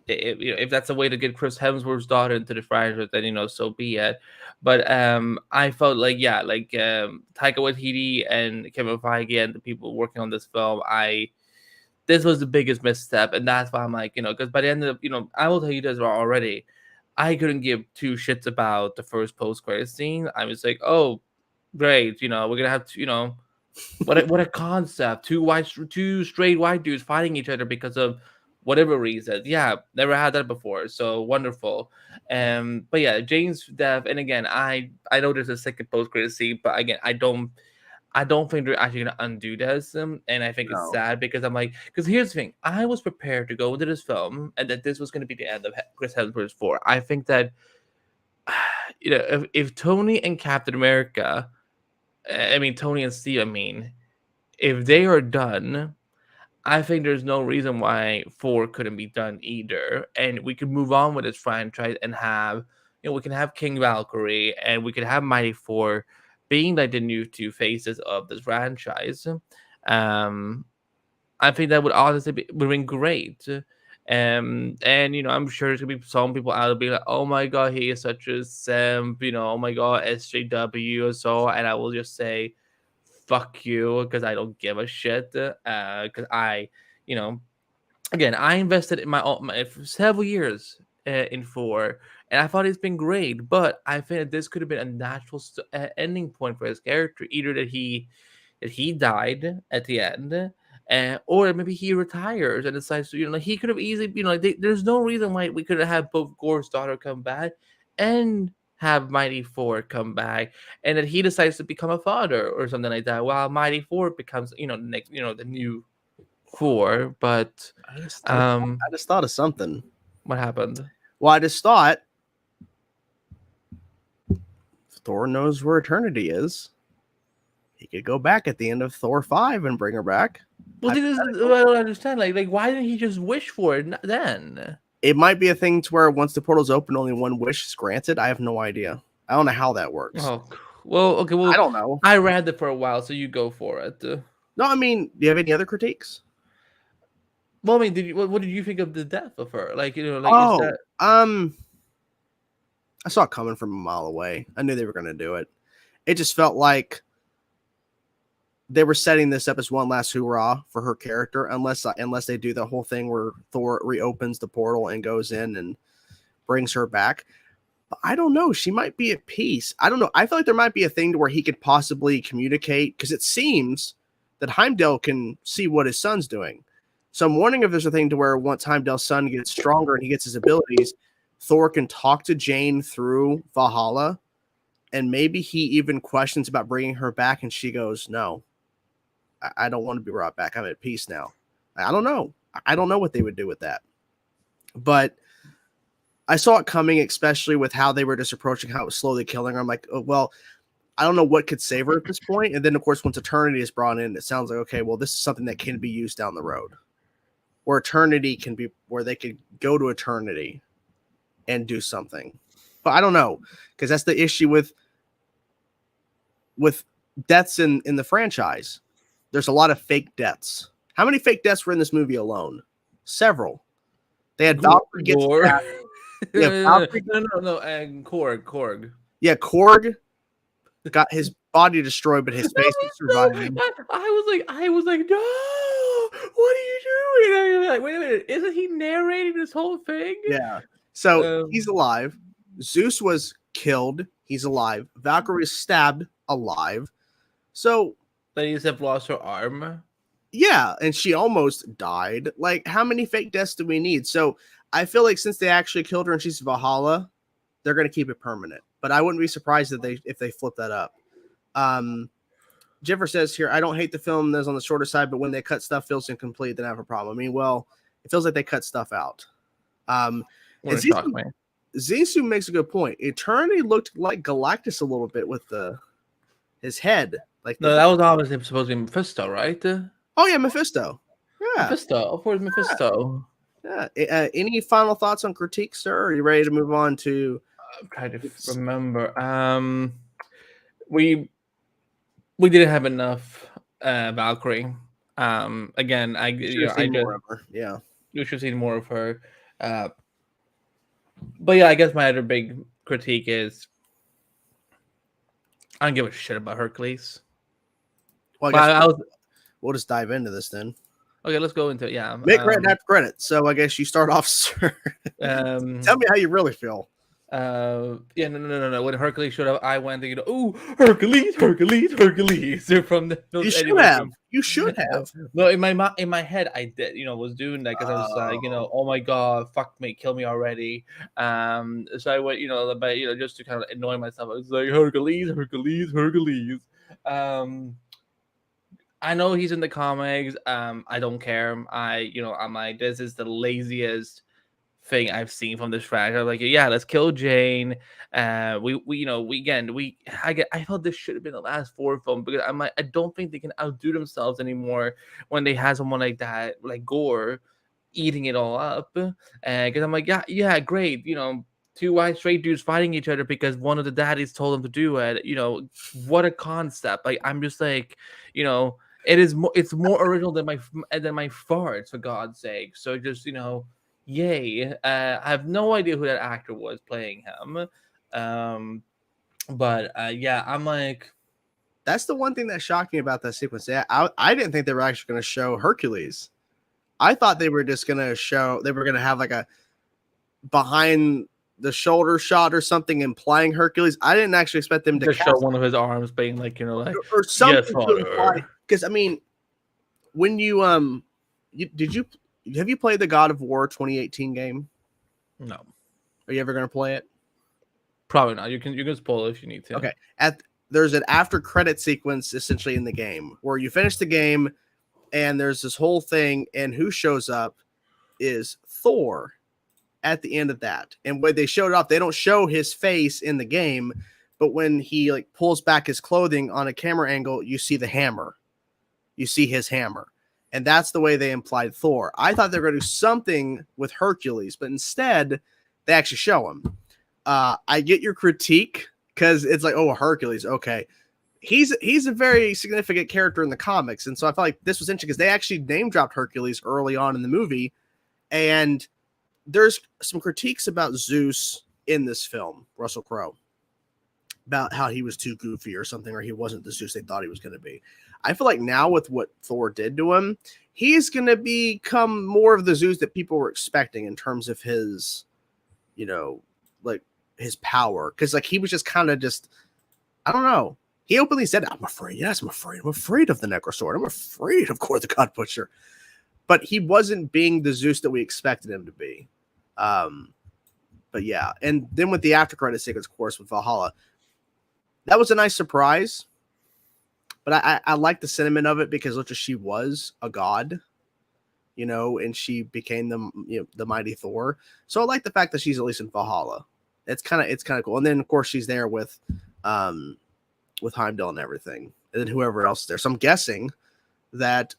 if that's a way to get Chris Hemsworth's daughter into the franchise, then so be it. But I felt like Taika Waititi and Kevin Feige and the people working on this film, this was the biggest misstep, and that's why I'm like, because by the end of I will tell you this already, I couldn't give two shits about the first post-credit scene. I was like, oh, great, we're gonna have to, what a concept. Two straight white dudes fighting each other because of whatever reason. Yeah, never had that before. So wonderful. But yeah, Jane's death, and again, I know there's a second post credit scene, but again, I don't think they're actually gonna undo this. And I think it's sad because I'm like, because here's the thing, I was prepared to go into this film and that this was gonna be the end of Chris Hemsworth's 4. I think that if Tony and Captain America, Tony and Steve, if they are done, I think there's no reason why 4 couldn't be done either. And we could move on with this franchise and have, we can have King Valkyrie and we could have Mighty Thor being like the new two faces of this franchise. I think that would honestly would have been great. And I'm sure there's gonna be some people out there being like, oh my god, he is such a simp, oh my god, SJW or so, and I will just say fuck you because I don't give a shit. Because I, again, I invested in my for several years in 4, and I thought it's been great, but I think that this could have been a natural ending point for his character, either that he died at the end. Or maybe he retires and decides to, he could have easily, there's no reason why we couldn't have both Gore's daughter come back and have Mighty Thor come back, and that he decides to become a father or something like that, while Mighty Thor becomes, the next, the new Thor. But I just thought of something. What happened? Well, I just thought Thor knows where Eternity is. He could go back at the end of Thor 5 and bring her back. Well, I don't understand. Like, why didn't he just wish for it then? It might be a thing to where once the portal's open, only one wish is granted. I have no idea. I don't know how that works. Oh, well, okay. Well, I don't know. I read it for a while, so you go for it. No, do you have any other critiques? Well, what did you think of the death of her? Like, is that... I saw it coming from a mile away. I knew they were going to do it. It just felt like they were setting this up as one last hoorah for her character, unless they do the whole thing where Thor reopens the portal and goes in and brings her back. But I don't know. She might be at peace. I don't know. I feel like there might be a thing to where he could possibly communicate, because it seems that Heimdall can see what his son's doing. So I'm wondering if there's a thing to where once Heimdall's son gets stronger and he gets his abilities, Thor can talk to Jane through Valhalla, and maybe he even questions about bringing her back, and she goes, no, I don't want to be brought back. I'm at peace now. I don't know. I don't know what they would do with that. But I saw it coming, especially with how they were just approaching how it was slowly killing her. I'm like, oh, well, I don't know what could save her at this point. And then, of course, once Eternity is brought in, it sounds like, okay, well, this is something that can be used down the road. Where Eternity can be, where they could go to Eternity and do something. But I don't know, because that's the issue with deaths in the franchise. There's a lot of fake deaths. How many fake deaths were in this movie alone? Several. They had Valkyrie get stabbed. No, Korg. Yeah, Korg got his body destroyed, but his face was surviving. I was like, no, what are you doing? I'm like, wait a minute, isn't he narrating this whole thing? Yeah. So he's alive. Zeus was killed. He's alive. Valkyrie is stabbed alive. So Ladies have lost her arm. yeah, and she almost died. Like, how many fake deaths do we need? So I feel like since they actually killed her and she's Valhalla, they're going to keep it permanent. But I wouldn't be surprised if they flip that up. Jiffer says here, I don't hate the film that's on the shorter side, but when they cut stuff feels incomplete, then I have a problem. I mean, well, it feels like they cut stuff out. Zissou makes a good point. Eternity looked like Galactus a little bit with his head. No, that was obviously supposed to be Mephisto, right? Oh yeah, Mephisto. Yeah, Mephisto. Of course, Mephisto. Yeah. Any final thoughts on critique, sir? Or are you ready to move on to? I'm trying to remember. We didn't have enough Valkyrie. Again, we should have seen more of her. But yeah, I guess my other big critique is I don't give a shit about Hercules. Well, I guess we'll just dive into this then. Okay, let's go into it. Yeah, make credit after credit. So I guess you start off, sir. Tell me how you really feel. No. When Hercules showed up, I went thinking, "Oh, Hercules!" From the you should have. No, in my head, I did. Was doing that because I was like, oh my god, fuck me, kill me already. So I went, but just to kind of annoy myself, I was like, Hercules. I know he's in the comics. I don't care. I'm like, this is the laziest thing I've seen from this franchise. Like, yeah, let's kill Jane. I thought this should have been the last 4 film, because I'm like, I don't think they can outdo themselves anymore when they have someone like that, like Gore, eating it all up. Because I'm like, yeah, great. 2 white straight dudes fighting each other because one of the daddies told them to do it. What a concept. Like, I'm just like, it's more original than my farts, for God's sake. So just, yay. I have no idea who that actor was playing him. But I'm like, that's the one thing that shocked me about that sequence. I didn't think they were actually going to show Hercules. I thought they were just going to have like a behind the shoulder shot or something implying Hercules. I didn't actually expect them to show one of his arms being like, or something to imply. Because I mean, when you have you played the God of War 2018 game? No. Are you ever going to play it? Probably not. You can spoil it if you need to. Okay. There's an after credit sequence essentially in the game where you finish the game and there's this whole thing, and who shows up is Thor at the end of that. And when they showed up, they don't show his face in the game, but when he like pulls back his clothing on a camera angle, you see the hammer. You see his hammer. And that's the way they implied Thor. I thought they were going to do something with Hercules, but instead they actually show him. I get your critique because it's like, oh, Hercules. Okay. He's a very significant character in the comics. And so I felt like this was interesting because they actually name dropped Hercules early on in the movie. And there's some critiques about Zeus in this film, Russell Crowe, about how he was too goofy or something, or he wasn't the Zeus they thought he was going to be. I feel like now with what Thor did to him, he's going to become more of the Zeus that people were expecting in terms of his, you know, like his power. Because like he was just kind of just, I don't know. He openly said, I'm afraid. Yes, I'm afraid. I'm afraid of the Necrosword. I'm afraid of Kor the God Butcher. But he wasn't being the Zeus that we expected him to be. But yeah. And then with the after credit sequence, of course, with Valhalla, that was a nice surprise. But I like the sentiment of it because literally she was a god, you know, and she became the mighty Thor. So I like the fact that she's at least in Valhalla. It's kind of cool. And then of course she's there with Heimdall and everything, and then whoever else is there. So I'm guessing that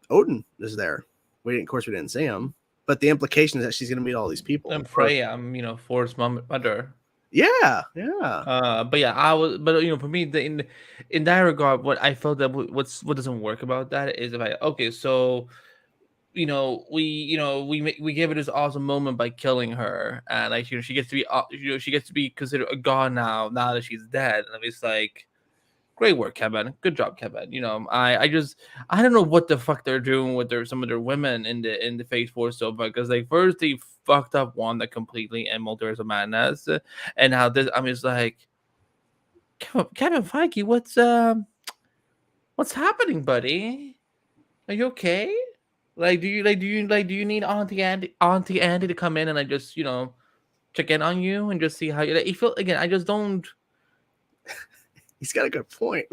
Odin is there. Of course we didn't see him, but the implication is that she's going to meet all these people. And Freya, Thor's mother. Yeah. But yeah, for me, in that regard, what I felt that what doesn't work about that is so we gave it this awesome moment by killing her, and like she gets to be considered a god now that she's dead, and it's like, great work, Kevin. Good job, Kevin. I don't know what the fuck they're doing with some of their women in the Phase 4 so far, because like first they fucked up Wanda completely and Multiverse of Madness, and now this it's like, Kevin Feige, what's happening, buddy? Are you okay? Like, do you need Auntie Andy to come in and just check in on you and just see how you feel again? I just don't. He's got a good point.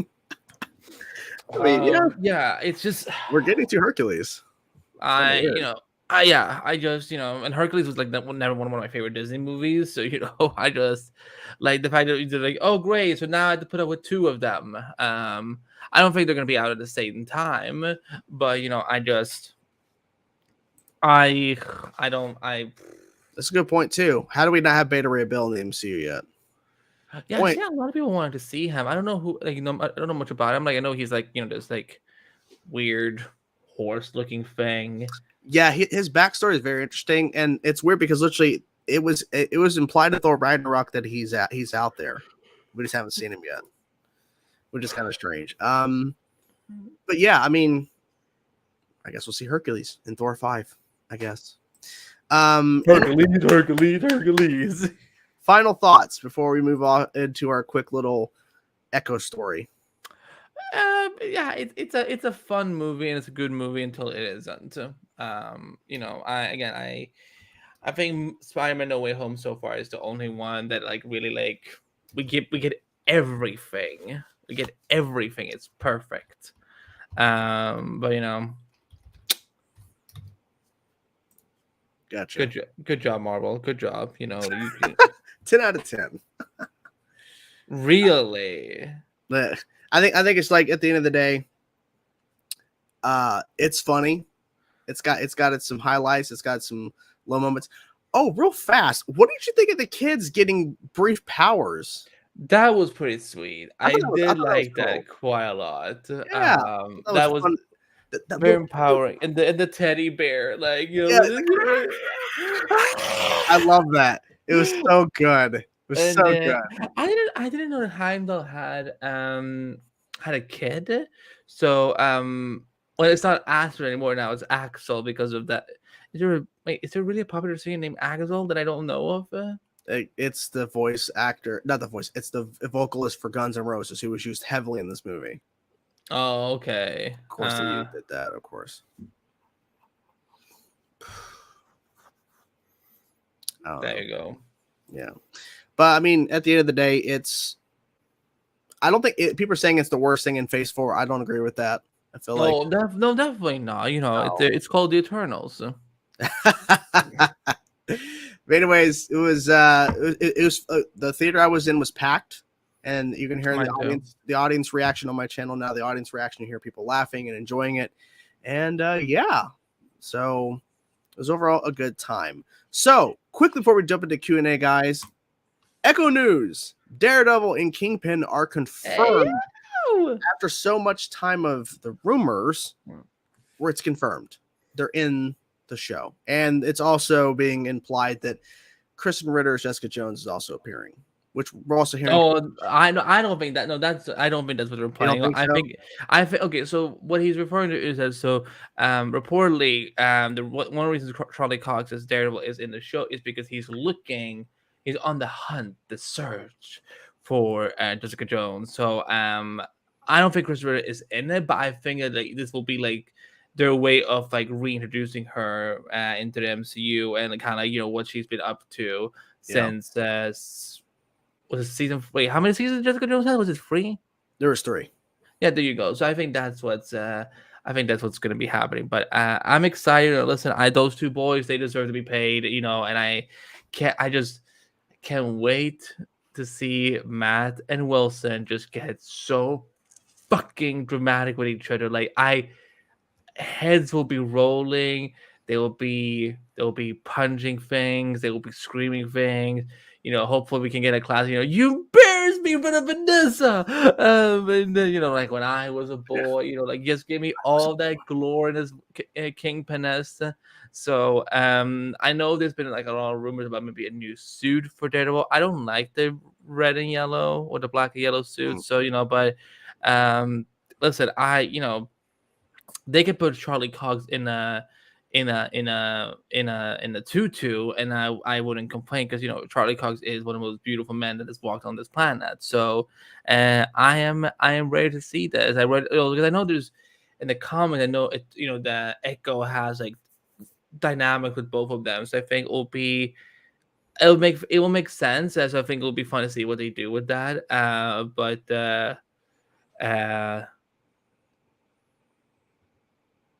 I mean, yeah, it's just we're getting to Hercules. I just and Hercules was like never one of my favorite Disney movies, so I just like the fact that they're like, oh great, so now I have to put up with two of them. I don't think they're gonna be out at the same time, but I don't. That's a good point too. How do we not have Beta Ray Bill in the MCU yet? Yeah, a lot of people wanted to see him. I don't know who, I don't know much about him. Like, I know he's like, this like weird horse-looking thing. Yeah, his backstory is very interesting, and it's weird because literally it was implied in Thor Ragnarok that he's out there. We just haven't seen him yet, which is kind of strange. But yeah, I mean, I guess we'll see Hercules in Thor 5. I guess. Hercules. Final thoughts before we move on into our quick little Echo story. Yeah, it's a fun movie and it's a good movie until it isn't. I think Spider-Man No Way Home so far is the only one that like really like we get everything. We get everything. It's perfect. But Gotcha. Good job, Marvel. Good job. 10 out of 10. Really? I think it's like at the end of the day, it's funny. It's got some highlights. It's got some low moments. Oh, real fast. What did you think of the kids getting brief powers? That was pretty sweet. I did like cool. that quite a lot. Yeah, that was very empowering. And the teddy bear, like I love that. It was so good. It was so good. I didn't know that Heimdall had a kid. So it's not Astrid anymore now. It's Axel because of that. Is there really a popular singer named Axel that I don't know of? It's the voice actor, not the voice. It's the vocalist for Guns N' Roses who was used heavily in this movie. Oh, okay. Of course, they did that. Of course. There you go. Yeah, but I mean, at the end of the day, I don't think people are saying it's the worst thing in Phase 4. I don't agree with that. I feel no, definitely not. It's called the Eternals. But anyways, it was the theater I was in was packed, and you can hear the audience reaction on my channel now. The audience reaction, you hear people laughing and enjoying it, and so it was overall a good time. So quickly before we jump into Q&A, guys, Echo News: Daredevil and Kingpin are confirmed after so much time of the rumors, where it's confirmed they're in the show, and it's also being implied that Kristen Ritter's Jessica Jones is also appearing, which we're also hearing. Oh, I know. I don't think that. No, I don't think that's what they're playing. think so? I think. Okay, so what he's referring to is that reportedly, one of the reasons Charlie Cox as Daredevil is in the show is because he's on the hunt, the search for Jessica Jones. So I don't think Chris Ritter is in it, but I think that like this will be like their way of like reintroducing her into the MCU and kind of what she's been up to since was it season? Wait, how many seasons Jessica Jones had? Was it 3? There was 3. Yeah, there you go. So I think that's what's going to be happening. But I'm excited. Listen, those 2 boys, they deserve to be paid. And I just can't wait to see Matt and Wilson just get so fucking dramatic with each other. Like heads will be rolling. They will be punching things. They will be screaming things. Hopefully we can get a class. You embarrassed me in front of Vanessa. And then, like when I was a boy, like just give me all that glorious Kingpin-esque. So I know there's been like a lot of rumors about maybe a new suit for Daredevil. I don't like the red and yellow or the black and yellow suit. So but listen, they could put Charlie Cox in a tutu, and I wouldn't complain because Charlie Cox is one of the most beautiful men that has walked on this planet. So I am ready to see this. I read because I know there's in the comics. I know it. The Echo has like dynamic with both of them. So I think it will make sense. As I think it'll be fun to see what they do with that.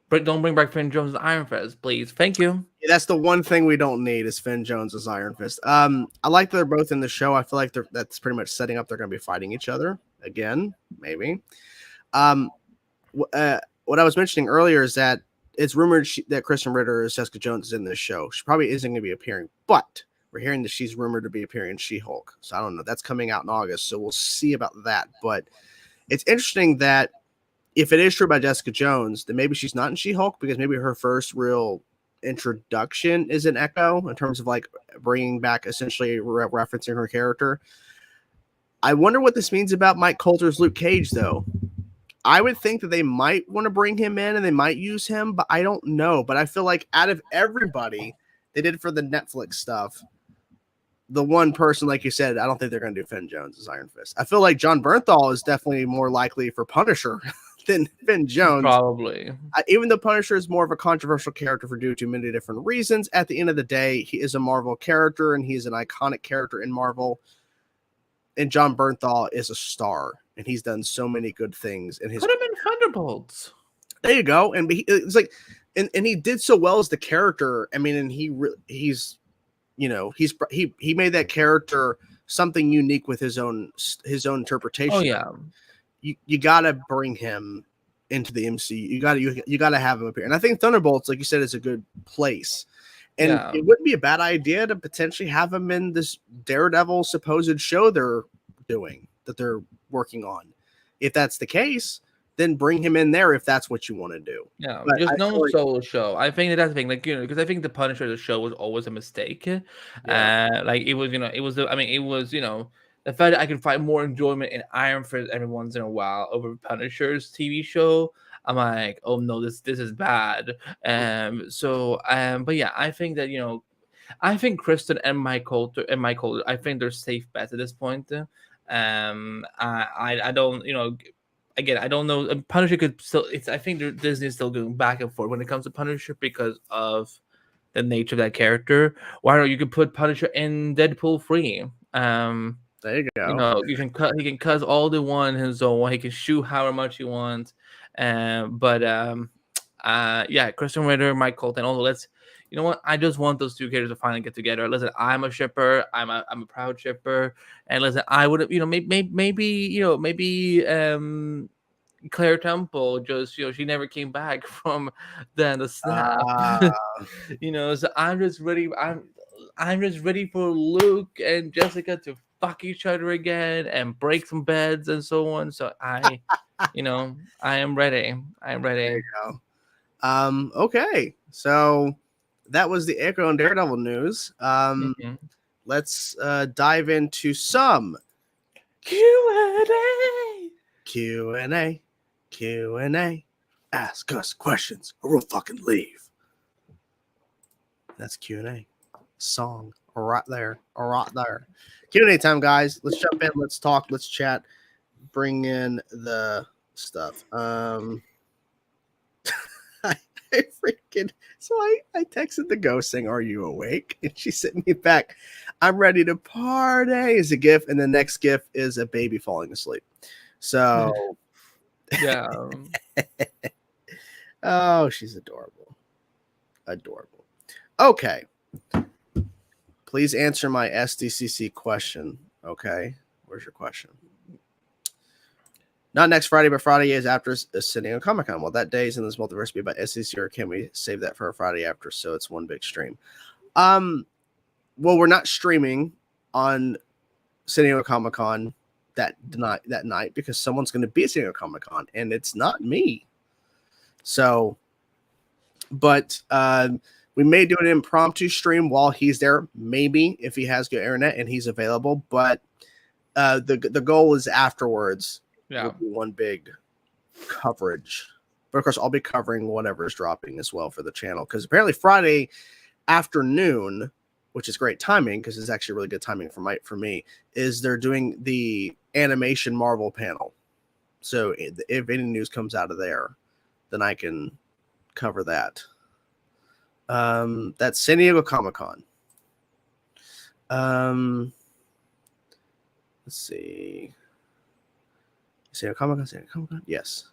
But don't bring back Finn Jones' Iron Fist, please. Thank you. Yeah, that's the one thing we don't need is Finn Jones' Iron Fist. I like that they're both in the show. I feel like that's pretty much setting up they're going to be fighting each other again, maybe. What I was mentioning earlier is that it's rumored that Kristen Ritter as Jessica Jones is in this show. She probably isn't going to be appearing, but we're hearing that she's rumored to be appearing in She-Hulk. So I don't know. That's coming out in August, so we'll see about that. But it's interesting that if it is true about Jessica Jones, then maybe she's not in She-Hulk because maybe her first real introduction is in Echo in terms of like bringing back essentially referencing her character. I wonder what this means about Mike Coulter's Luke Cage, though. I would think that they might want to bring him in and they might use him, but I don't know. But I feel like out of everybody they did for the Netflix stuff, the one person, like you said, I don't think they're going to do Finn Jones as Iron Fist. I feel like John Bernthal is definitely more likely for Punisher than Finn Jones. Probably. Even though Punisher is more of a controversial character for due to many different reasons, at the end of the day, he is a Marvel character and he's an iconic character in Marvel. And John Bernthal is a star and he's done so many good things. And Put him in Thunderbolts. There you go. And it's like, and he did so well as the character. I mean, and he's he made that character something unique with his own interpretation. Oh yeah. You gotta bring him into the MCU. You gotta have him appear. And I think Thunderbolts, like you said, is a good place. And it wouldn't be a bad idea to potentially have him in this Daredevil supposed show they're doing, that they're working on. If that's the case, then bring him in there if that's what you want to do. Yeah, but just no solo show. I think that's the thing, like, because I think the Punisher the show was always a mistake. Like it was, the fact that I could find more enjoyment in Iron Fist every once in a while over Punisher's TV show. I'm like, oh no, this is bad. But yeah, I think that I think Kristen and Mike Coulter, I think they're safe bets at this point. I don't, again, I don't know. Punisher could still. I think Disney is still going back and forth when it comes to Punisher because of the nature of that character. Why don't you could put Punisher in Deadpool 3? There you go. You can cut. He can cut all the one his own way. He can shoot however much he wants. Yeah, Kristen Ritter, Mike Colton. Also, you know what? I just want those two characters to finally get together. Listen, I'm a shipper. I'm a proud shipper. And listen, I would have, maybe Claire Temple just, she never came back from the snap. So I'm just ready. I'm just ready for Luke and Jessica to fuck each other again and break some beds and so on. So I am ready. There you go. Okay. So that was the Echo and Daredevil news. let's dive into some Q&A. Q&A. Ask us questions or we'll fucking leave. That's Q&A. Song right there. Q&A time, guys. Let's jump in. Let's talk. Let's chat. Bring in the stuff. I texted the ghost saying, "Are you awake?" And she sent me back, "I'm ready to party," is a gif, and the next gif is a baby falling asleep. So Yeah. oh, she's adorable. Okay, please answer my SDCC question. Okay, where's your question? Not next Friday, but Friday is after San Diego Comic-Con. Will that days in this multiverse be about SDC, or can we save that for a Friday after so it's one big stream? Well, we're not streaming on San Diego Comic-Con that night because someone's going to be at San Diego Comic-Con, and it's not me. So, but we may do an impromptu stream while he's there, maybe if he has good internet and he's available. But the goal is afterwards. Yeah. Will be one big coverage. But of course, I'll be covering whatever is dropping as well for the channel. Because apparently Friday afternoon, which is great timing because it's actually really good timing for me, is they're doing the animation Marvel panel. So if any news comes out of there, then I can cover that. That's San Diego Comic-Con. Let's see. San Diego Comic-Con. Yes.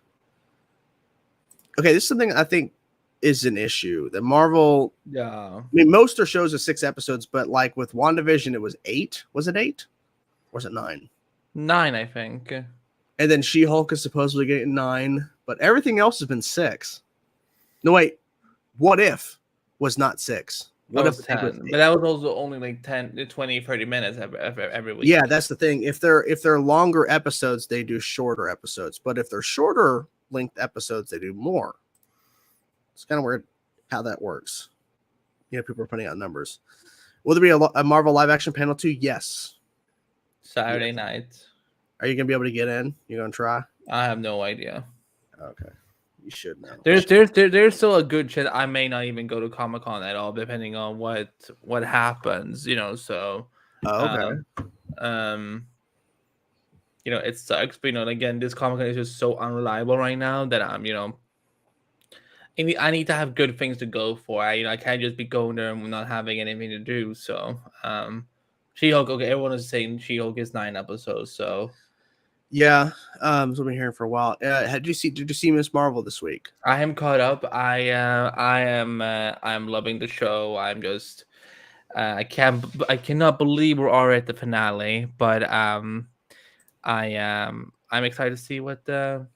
Okay, this is something I think is an issue. The Marvel. Yeah. I mean, most of their shows are 6 episodes, but like with WandaVision, it was 8. Was it 8? Or was it 9? 9, I think. And then She-Hulk is supposedly getting 9, but everything else has been 6. No, wait. What If was not 6? What if 10? But that was also only like 10, 20, 30 minutes every week. Yeah, that's the thing. If they're longer episodes, they do shorter episodes. But if they're shorter length episodes, they do more. It's kind of weird how that works. You know, people are putting out numbers. Will there be a Marvel live action panel too? Yes. Saturday night. Are you gonna be able to get in? You gonna try? I have no idea. Okay, you should know. There's still a good chance I may not even go to Comic-Con at all, depending on what happens. You know, so. Okay. You know, it sucks, but again, this Comic-Con is just so unreliable right now that I need to have good things to go for. I can't just be going there and not having anything to do. So, She-Hulk. Okay, everyone is saying She-Hulk is 9 episodes. So, yeah, so I've been hearing for a while. Did you see Miss Marvel this week? I am caught up. I am loving the show. I'm just I cannot believe we're already at the finale, but I'm excited to see what the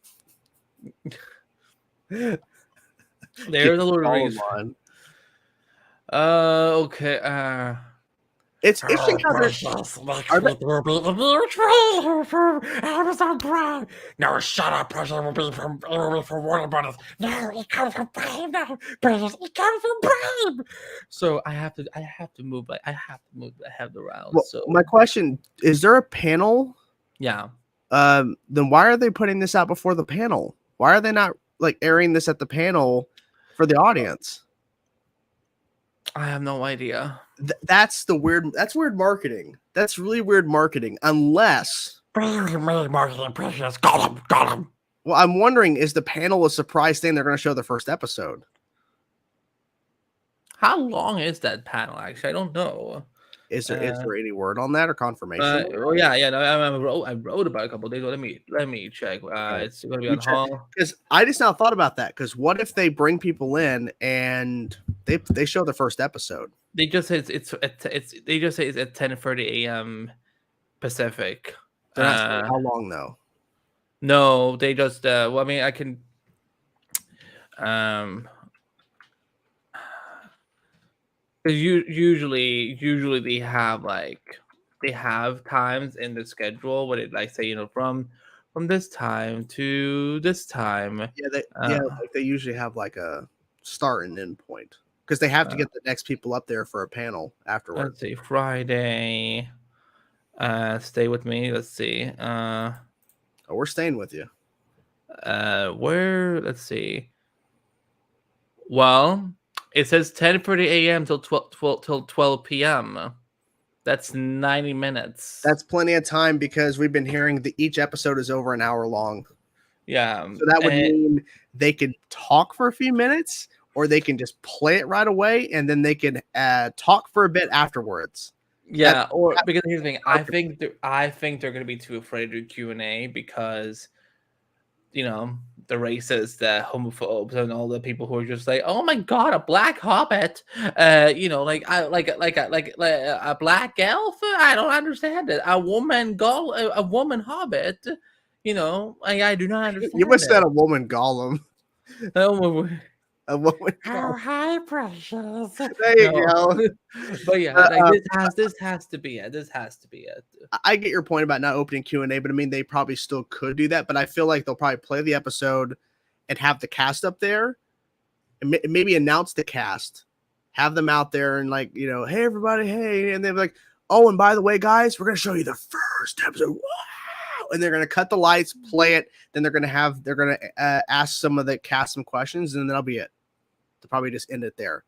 there's a little rings. Okay. It's interesting how there will be a new trailer for Amazon Prime. No, shut up, Pressure will be from Warner Brothers. No, it comes from Prime now. Precious, it comes from Prime. So I have to move. I have to move ahead around. Well, so my question is: there a panel? Yeah. Then why are they putting this out before the panel? Why are they not like airing this at the panel for the audience? I have no idea. That's weird marketing. That's really weird marketing. Unless marketing Precious. Got him. Well, I'm wondering, is the panel a surprise thing they're going to show the first episode? How long is that panel? Actually, I don't know. Is there any word on that or confirmation? Oh yeah. No, I wrote about it a couple of days ago. Let me check. It's going to be on Hall. Because I just now thought about that. Because what if they bring people in and they show the first episode? They just say it's at 10:30 a.m. Pacific. How long though? No, they just. Well, I mean, I can. Usually they have times in the schedule where it from this time to this time. Yeah, they usually have like a start and end point. because they have to get the next people up there for a panel afterwards. Let's see, Friday. Stay with me. Let's see. Oh, we're staying with you. Where? Let's see. Well, it says 10:30 a.m. till 12 p.m. That's 90 minutes. That's plenty of time because we've been hearing that each episode is over an hour long. Yeah. So that would mean they could talk for a few minutes, or they can just play it right away, and then they can talk for a bit afterwards. Yeah, because here's the thing. I think they're going to be too afraid to do Q&A because, you know, the racists, the homophobes, and all the people who are just like, oh my god, a black hobbit, you know, like a black elf. I don't understand it. A woman hobbit. You know, I do not understand. You must have said a woman golem. A woman. Oh, hi, precious. There you go. But yeah, like this has to be it. This has to be it. I get your point about not opening Q&A, but I mean they probably still could do that. But I feel like they'll probably play the episode and have the cast up there, and maybe announce the cast, have them out there, and like, you know, hey everybody, hey, and they're like, oh, and by the way, guys, we're gonna show you the first episode. Wow! And they're gonna cut the lights, play it, then they're gonna ask some of the cast some questions, and then that'll be it. They'll probably just end it there.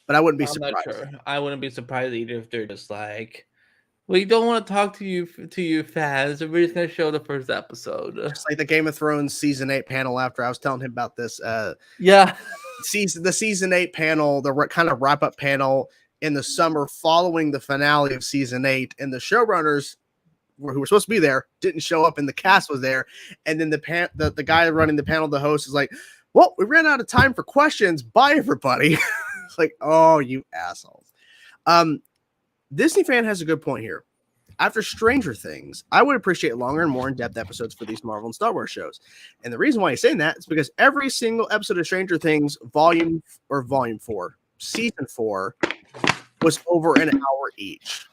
But I wouldn't be surprised. Not sure. I wouldn't be surprised either if they're just like, we don't want to talk to you fans, and we're just gonna show the first episode. Just like the Game of Thrones season 8 panel. After I was telling him about this, yeah, the season 8 panel, the kind of wrap up panel in the summer following the finale of season 8, and the showrunners who were supposed to be there didn't show up, and the cast was there, and then the guy running the panel, the host, is like, well, we ran out of time for questions. Bye, everybody. It's like, oh, you assholes. Disney fan has a good point here. After Stranger Things, I would appreciate longer and more in-depth episodes for these Marvel and Star Wars shows. And the reason why he's saying that is because every single episode of Stranger Things, volume 4, season 4, was over an hour each.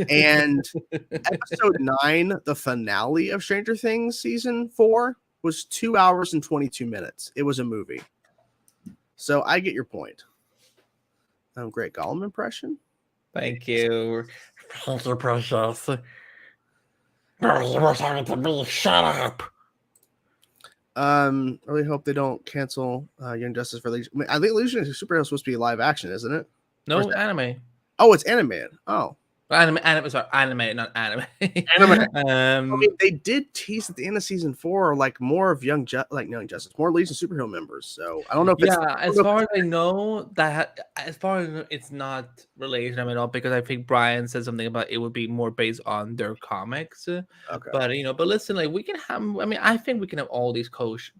And episode 9, the finale of Stranger Things season 4, was 2 hours and 22 minutes. It was a movie. So I get your point. Great Gollum impression. Thank you. Thank you, precious. No, you were talking to me. Shut up. Really hope they don't cancel Young Justice for Legion. I mean, I think Legion of Superheroes is supposed to be live action, isn't it? No, anime. Oh, it's animated. Oh. Anime, not anime. I mean, they did tease at the end of season 4, like more of Young Justice, more Legion superhero members. So I don't know if it's as far as I know, it's not related to them at all, because I think Brian said something about it would be more based on their comics. Okay. But but listen, like we can have. I mean, I think we can have all these shows.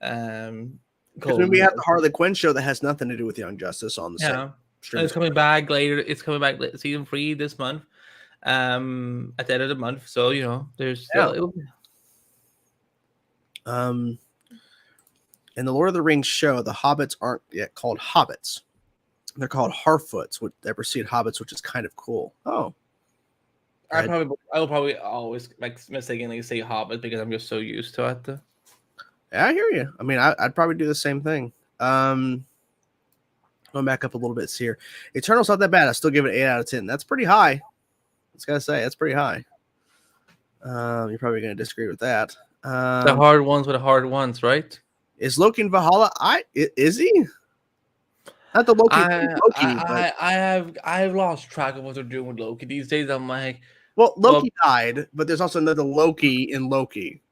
Because we have the Harley Quinn show that has nothing to do with Young Justice on the same. And it's coming back later. It's coming back season 3 this month. At the end of the month. So there's still. In the Lord of the Rings show, the hobbits aren't yet called hobbits. They're called Harfoots, which they precede hobbits, which is kind of cool. Oh. I will probably always mistakenly say hobbit because I'm just so used to it. Yeah, I hear you. I mean, I'd probably do the same thing. Going back up a little bit here. Eternal's not that bad. I still give it 8 out of 10. That's pretty high. I was gonna say that's pretty high. You're probably gonna disagree with that. The hard ones with the hard ones, right? Is Loki in Valhalla? Is he? Not the Loki. I've lost track of what they're doing with Loki these days. I'm like, well, Loki died, but there's also another Loki in Loki.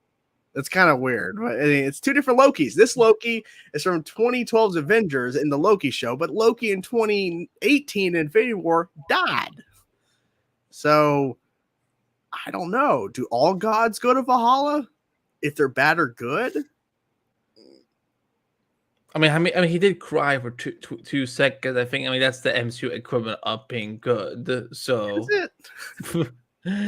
That's kind of weird. I mean, it's two different Lokis. This Loki is from 2012's Avengers in the Loki show, but Loki in 2018 Infinity War died. So I don't know. Do all gods go to Valhalla if they're bad or good? I mean, he did cry for two seconds. I think. I mean, that's the MCU equivalent of being good. So. That's it. Did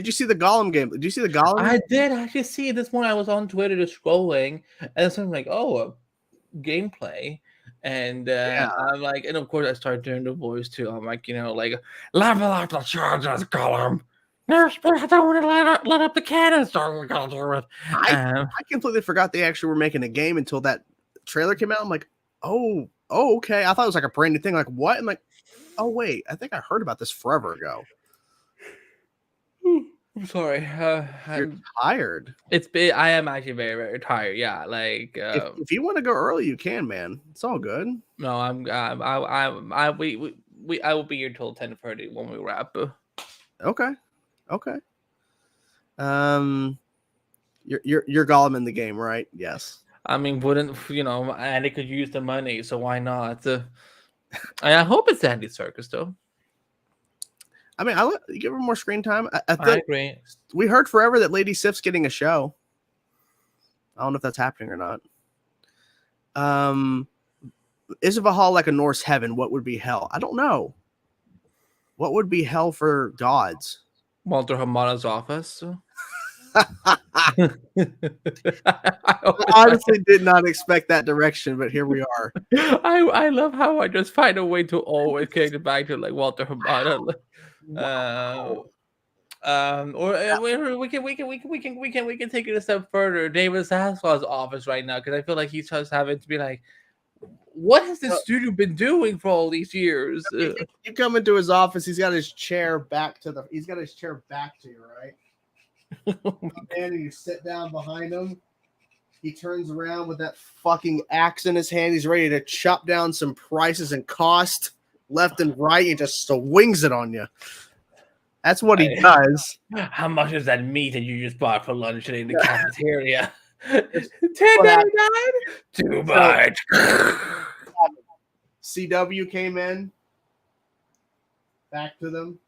you see the Gollum game? Did you see the Gollum? I did actually see it this morning. I was on Twitter just scrolling, and something like, gameplay, and I'm like, and of course I started doing the voice too. I'm like, like level up the charges, Gollum. No, I don't want to let up the cannons. So we gotta do it. I completely forgot they actually were making a game until that trailer came out, I'm like, oh, okay. I thought it was like a brand new thing. Like, what? I'm like, oh wait, I think I heard about this forever ago. I'm sorry. You're tired. I am actually very, very tired. Yeah, like If you want to go early, you can, man. It's all good. no, I will be here till 10:30 when we wrap. Okay. You're Gollum in the game, right? Yes. I mean, wouldn't Andy could use the money, so why not? I hope it's Andy Serkis though. I mean, I'll give her more screen time. I agree. We heard forever that Lady Sif's getting a show. I don't know if that's happening or not. Is Valhalla like a Norse heaven? What would be hell? I don't know. What would be hell for gods? Walter Hamada's office. I honestly did not expect that direction, but here we are. I love how I just find a way to always connect it back to like Walter Hamada. Or we can take it a step further. David Zaslav's office right now, because I feel like he's just having to be like, what has this studio been doing for all these years? You come into his office, he's got his chair back to you, right? And you sit down behind him. He turns around with that fucking axe in his hand. He's ready to chop down some prices and cost left and right. He just swings it on you. That's what he does. How much is that meat that you just bought for lunch today in the cafeteria? $10.99? Too much. CW came in. Back to them.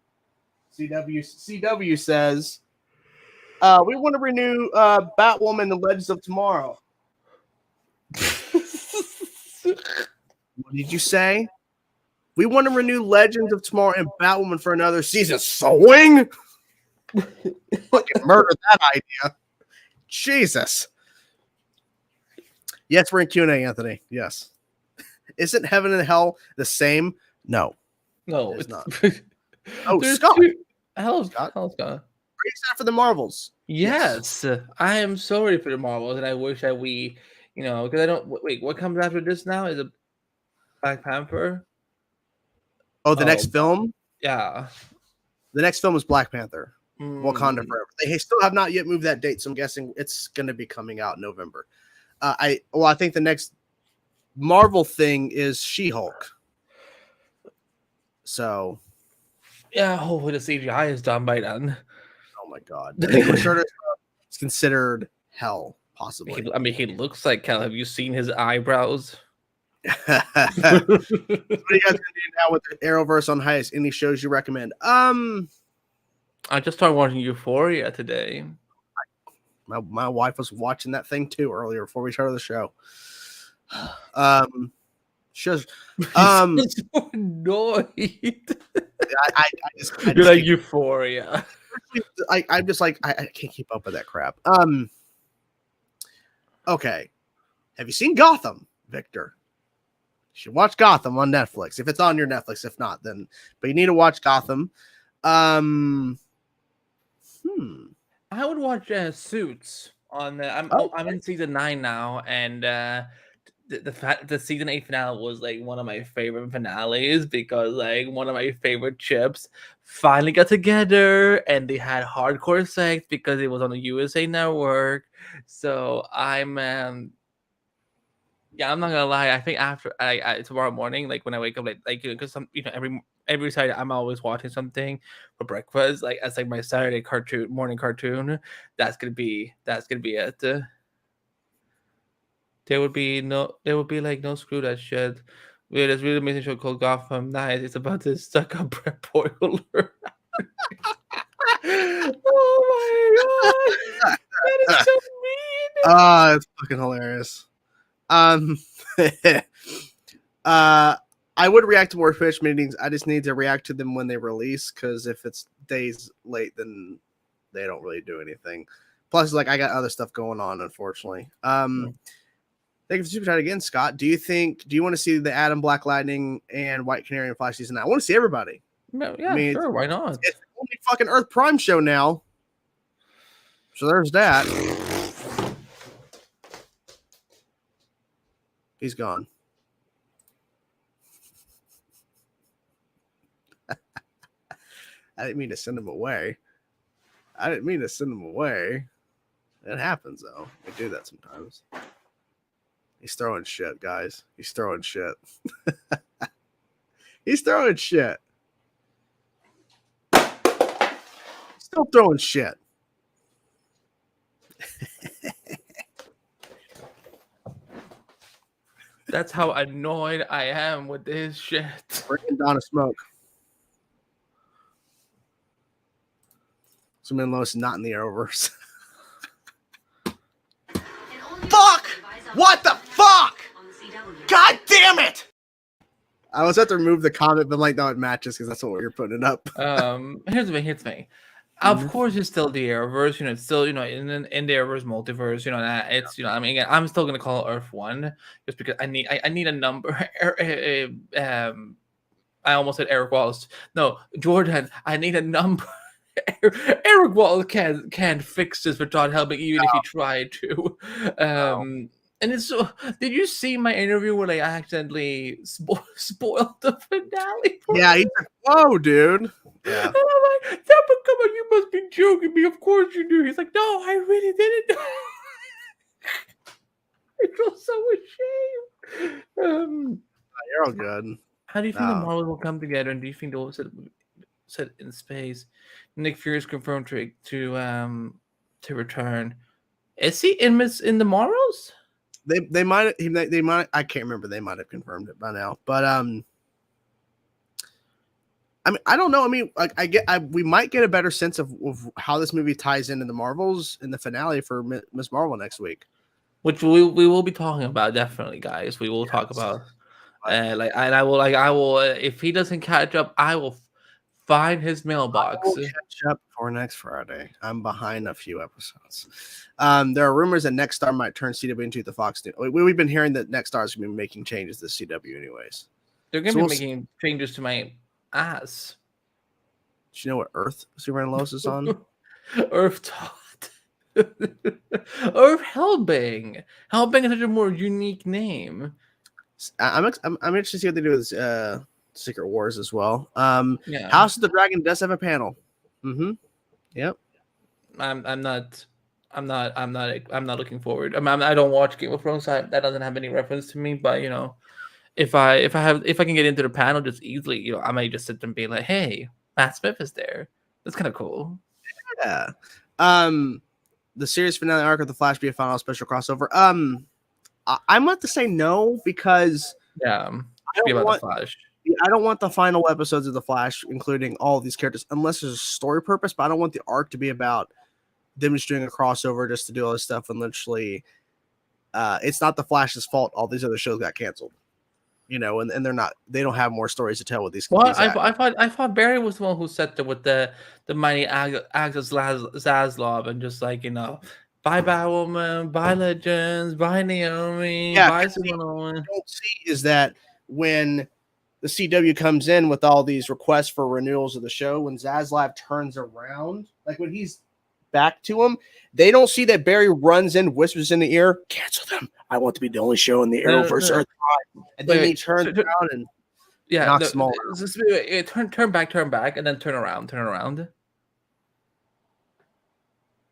CW says, we want to renew Batwoman: The Legends of Tomorrow. What did you say? We want to renew Legends of Tomorrow and Batwoman for another season. Swing! Fucking murdered that idea. Jesus. Yes, we're in Q&A, Anthony. Yes. Isn't heaven and hell the same? No. No, it's not. Oh, There's Scott. Hell's gone. Are you excited for the Marvels? Yes. I am so ready for the Marvels, and I wish that we, because I don't. Wait, what comes after this now? Is it Black Panther? Oh, the next film? Yeah. The next film is Black Panther. Wakanda Forever. They still have not yet moved that date, so I'm guessing it's going to be coming out in November. I think the next Marvel thing is She-Hulk. So, yeah, hopefully the CGI is done by then. Oh my god, it's considered hell, possibly. He looks like hell. Have you seen his eyebrows? What are you guys gonna do now with the Arrowverse on hiatus? Any shows you recommend? I just started watching Euphoria today. My wife was watching that thing too earlier before we started the show. Shows. I'm so annoyed. You're like Euphoria. I'm just like I can't keep up with that crap. Okay. Have you seen Gotham, Victor? You should watch Gotham on Netflix. If it's on your Netflix, if not, then but you need to watch Gotham. I would watch Suits on the. I'm in season 9 now, and the season 8 finale was like one of my favorite finales because like one of my favorite chips finally got together and they had hardcore sex because it was on the USA Network. So I'm not gonna lie. I think after tomorrow morning, like when I wake up, like because every Saturday I'm always watching something for breakfast, like as like my Saturday morning cartoon. That's gonna be it. There would be like no screw that shit. There's really amazing show called Gotham. Nice. It's about this stuck up bread boiler. Oh my god, that is so mean. It's fucking hilarious. I would react to more Twitch meetings. I just need to react to them when they release, because if it's days late, then they don't really do anything. Plus, like I got other stuff going on, unfortunately. Thank you for super chat again, Scott. Do you want to see the Adam, Black Lightning, and White Canary and Flash season 9? I want to see everybody. Yeah, I mean, sure, why not? It's the only fucking Earth Prime show now. So there's that. He's gone. I didn't mean to send him away. It happens, though. We do that sometimes. He's throwing shit, guys. He's throwing shit. He's throwing shit. Still throwing shit. That's how annoyed I am with this shit. Bringing down a smoke. Superman Lois is not in the Arrowverse. Fuck! What the fuck? God damn it! I was have to remove the comment, but like, no, it matches because that's what you're putting it up. Here's the thing. Of course, it's still the Arrowverse. You know, it's still, you know, in the Arrowverse multiverse. You know, it's, you know, I mean, again, I'm still gonna call it Earth 1 just because I need a number. I almost said Eric Wallace. No, Jordan. I need a number. Eric Wallace can't fix this without helping, even if he tried to. And it's so. Did you see my interview where I accidentally spoiled the finale? Yeah, he's like, whoa, dude. Yeah. And I'm like, Zappa, come on, you must be joking me. Of course you do. He's like, no, I really didn't. I feel so ashamed. You're all good. How do you think the Marvels will come together? And do you think they'll set in space? Nick Fury is confirmed to return. Is he in the Marvels? They might I can't remember. They might have confirmed it by now, but I mean, I don't know. I mean, like we might get a better sense of how this movie ties into the Marvels in the finale for Miss Marvel next week, which we will be talking about, definitely, guys. We will talk about I will if he doesn't catch up, I will find his mailbox. I will catch up for next Friday. I'm behind a few episodes. There are rumors that Nexstar might turn CW into the Fox. We've been hearing that Nexstar is going to be making changes to CW anyways. They're going to be making changes to my ass. Do you know what Earth Superman Lois is on? Earth Todd. Earth Hellbang. Hellbang is such a more unique name. I'm interested to see what they do with Secret Wars as well. House of the Dragon does have a panel. Mm-hmm. Yep. I'm not looking forward. I don't watch Game of Thrones, so that doesn't have any reference to me. But you know, if I can get into the panel just easily, you know, I might just sit there and be like, "Hey, Matt Smith is there." That's kind of cool. Yeah. The series finale arc of the Flash be a final special crossover. I'm about to say no because I don't want the Flash. I don't want the final episodes of the Flash, including all of these characters, unless there's a story purpose. But I don't want the arc to be about them just doing a crossover just to do all this stuff. And literally, it's not the Flash's fault. All these other shows got canceled, you know, and they don't have more stories to tell with these. Well, I thought Barry was the one who set with the mighty Axis Zaslav and just like, you know, bye Batwoman, bye Legends, bye Naomi, bye Superwoman. What you don't see is that when the CW comes in with all these requests for renewals of the show, when Zaslav turns around, like when he's back to him, they don't see that Barry runs in, whispers in the ear, cancel them. I want to be the only show in the Arrowverse. And then he turns around and knocks them all out. Turn back, and then turn around.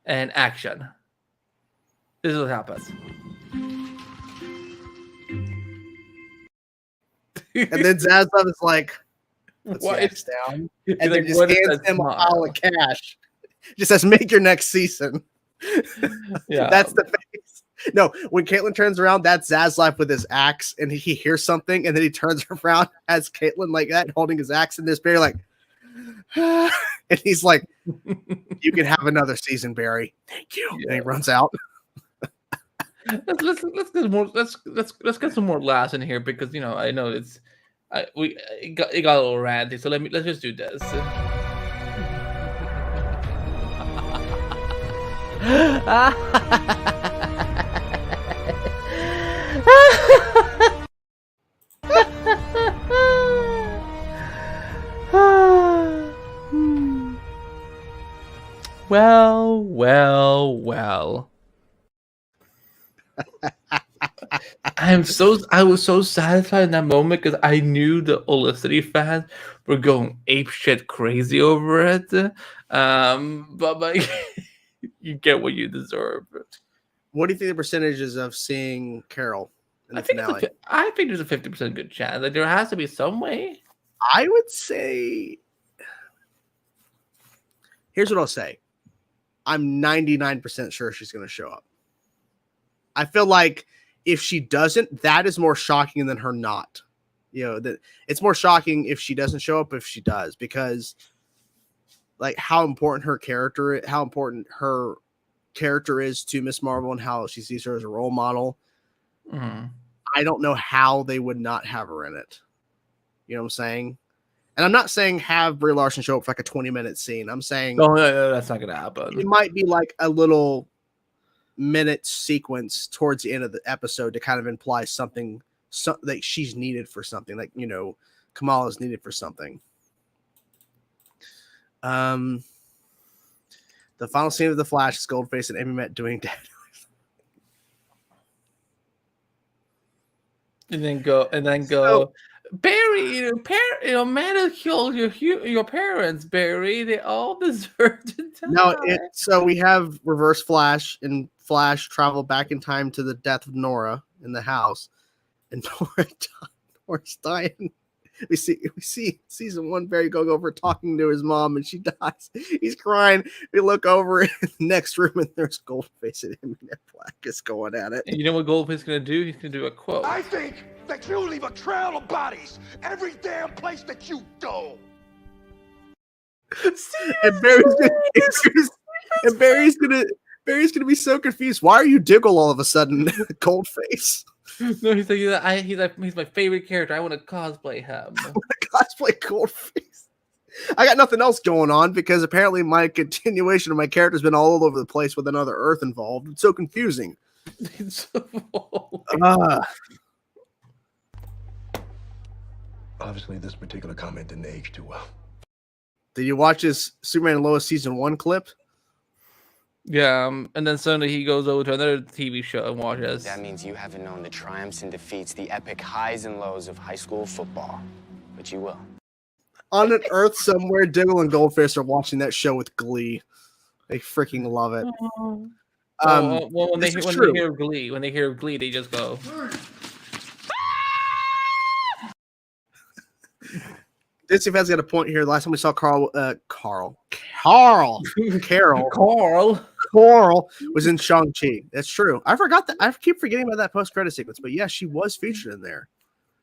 And action. This is what happens. And then Zaslav is like, puts the X down, and then just hands him a pile of cash. Just says, make your next season. Yeah. That's the face. No, when Caitlin turns around, that's Zaslav with his axe, and he hears something, and then he turns around as Caitlin like that, holding his axe, and there's Barry like, and he's like, you can have another season, Barry. Thank you. Yeah. And he runs out. Let's get some more laughs in here because, you know, I know it got a little ranty, so let's just do this. Well. I was so satisfied in that moment because I knew the Olicity fans were going ape shit crazy over it. But you get what you deserve. What do you think the percentage is of seeing Carol in the finale? I think there's a 50% good chance. Like there has to be some way. I would say. Here's what I'll say. I'm 99% sure she's going to show up. I feel like if she doesn't, that is more shocking than her not. You know, that it's more shocking if she doesn't show up if she does, because like how important her character is to Miss Marvel and how she sees her as a role model. I don't know how they would not have her in it. You know what I'm saying? And I'm not saying have Brie Larson show up for like a 20-minute scene. I'm saying no, that's not gonna happen. It might be like a little minute sequence towards the end of the episode to kind of imply something, like she's needed for something, like, you know, Kamala's needed for something. The final scene of The Flash is Goldface and Amy Met doing that. And then go, so, Barry, man killed your parents, Barry. They all deserve to die. No, so we have Reverse Flash, and Flash travel back in time to the death of Nora in the house, and Nora's dying. We see season 1 Barry go over talking to his mom, and she dies. He's crying. We look over in the next room, and there's Goldface and him and Black is going at it. And you know what Goldface is gonna do? He's gonna do a quote. I think that you leave a trail of bodies every damn place that you go. And Barry's gonna be so confused. Why are you Diggle all of a sudden? Goldface. No, he's my favorite character. I want to cosplay him. I want to cosplay Goldface. I got nothing else going on because apparently my continuation of my character has been all over the place with another Earth involved. It's so confusing. Obviously, this particular comment didn't age too well. Did you watch his Superman and Lois season 1 clip? Yeah, and then suddenly he goes over to another TV show and watches. That means you haven't known the triumphs and defeats, the epic highs and lows of high school football. But you will. On an Earth somewhere, Diggle and Goldface are watching that show with glee. They freaking love it. When they hear Glee, they just go. Disney fans got a point here. Last time we saw Carl was in Shang-Chi. That's true. I forgot that. I keep forgetting about that post-credit sequence, but yeah, she was featured in there.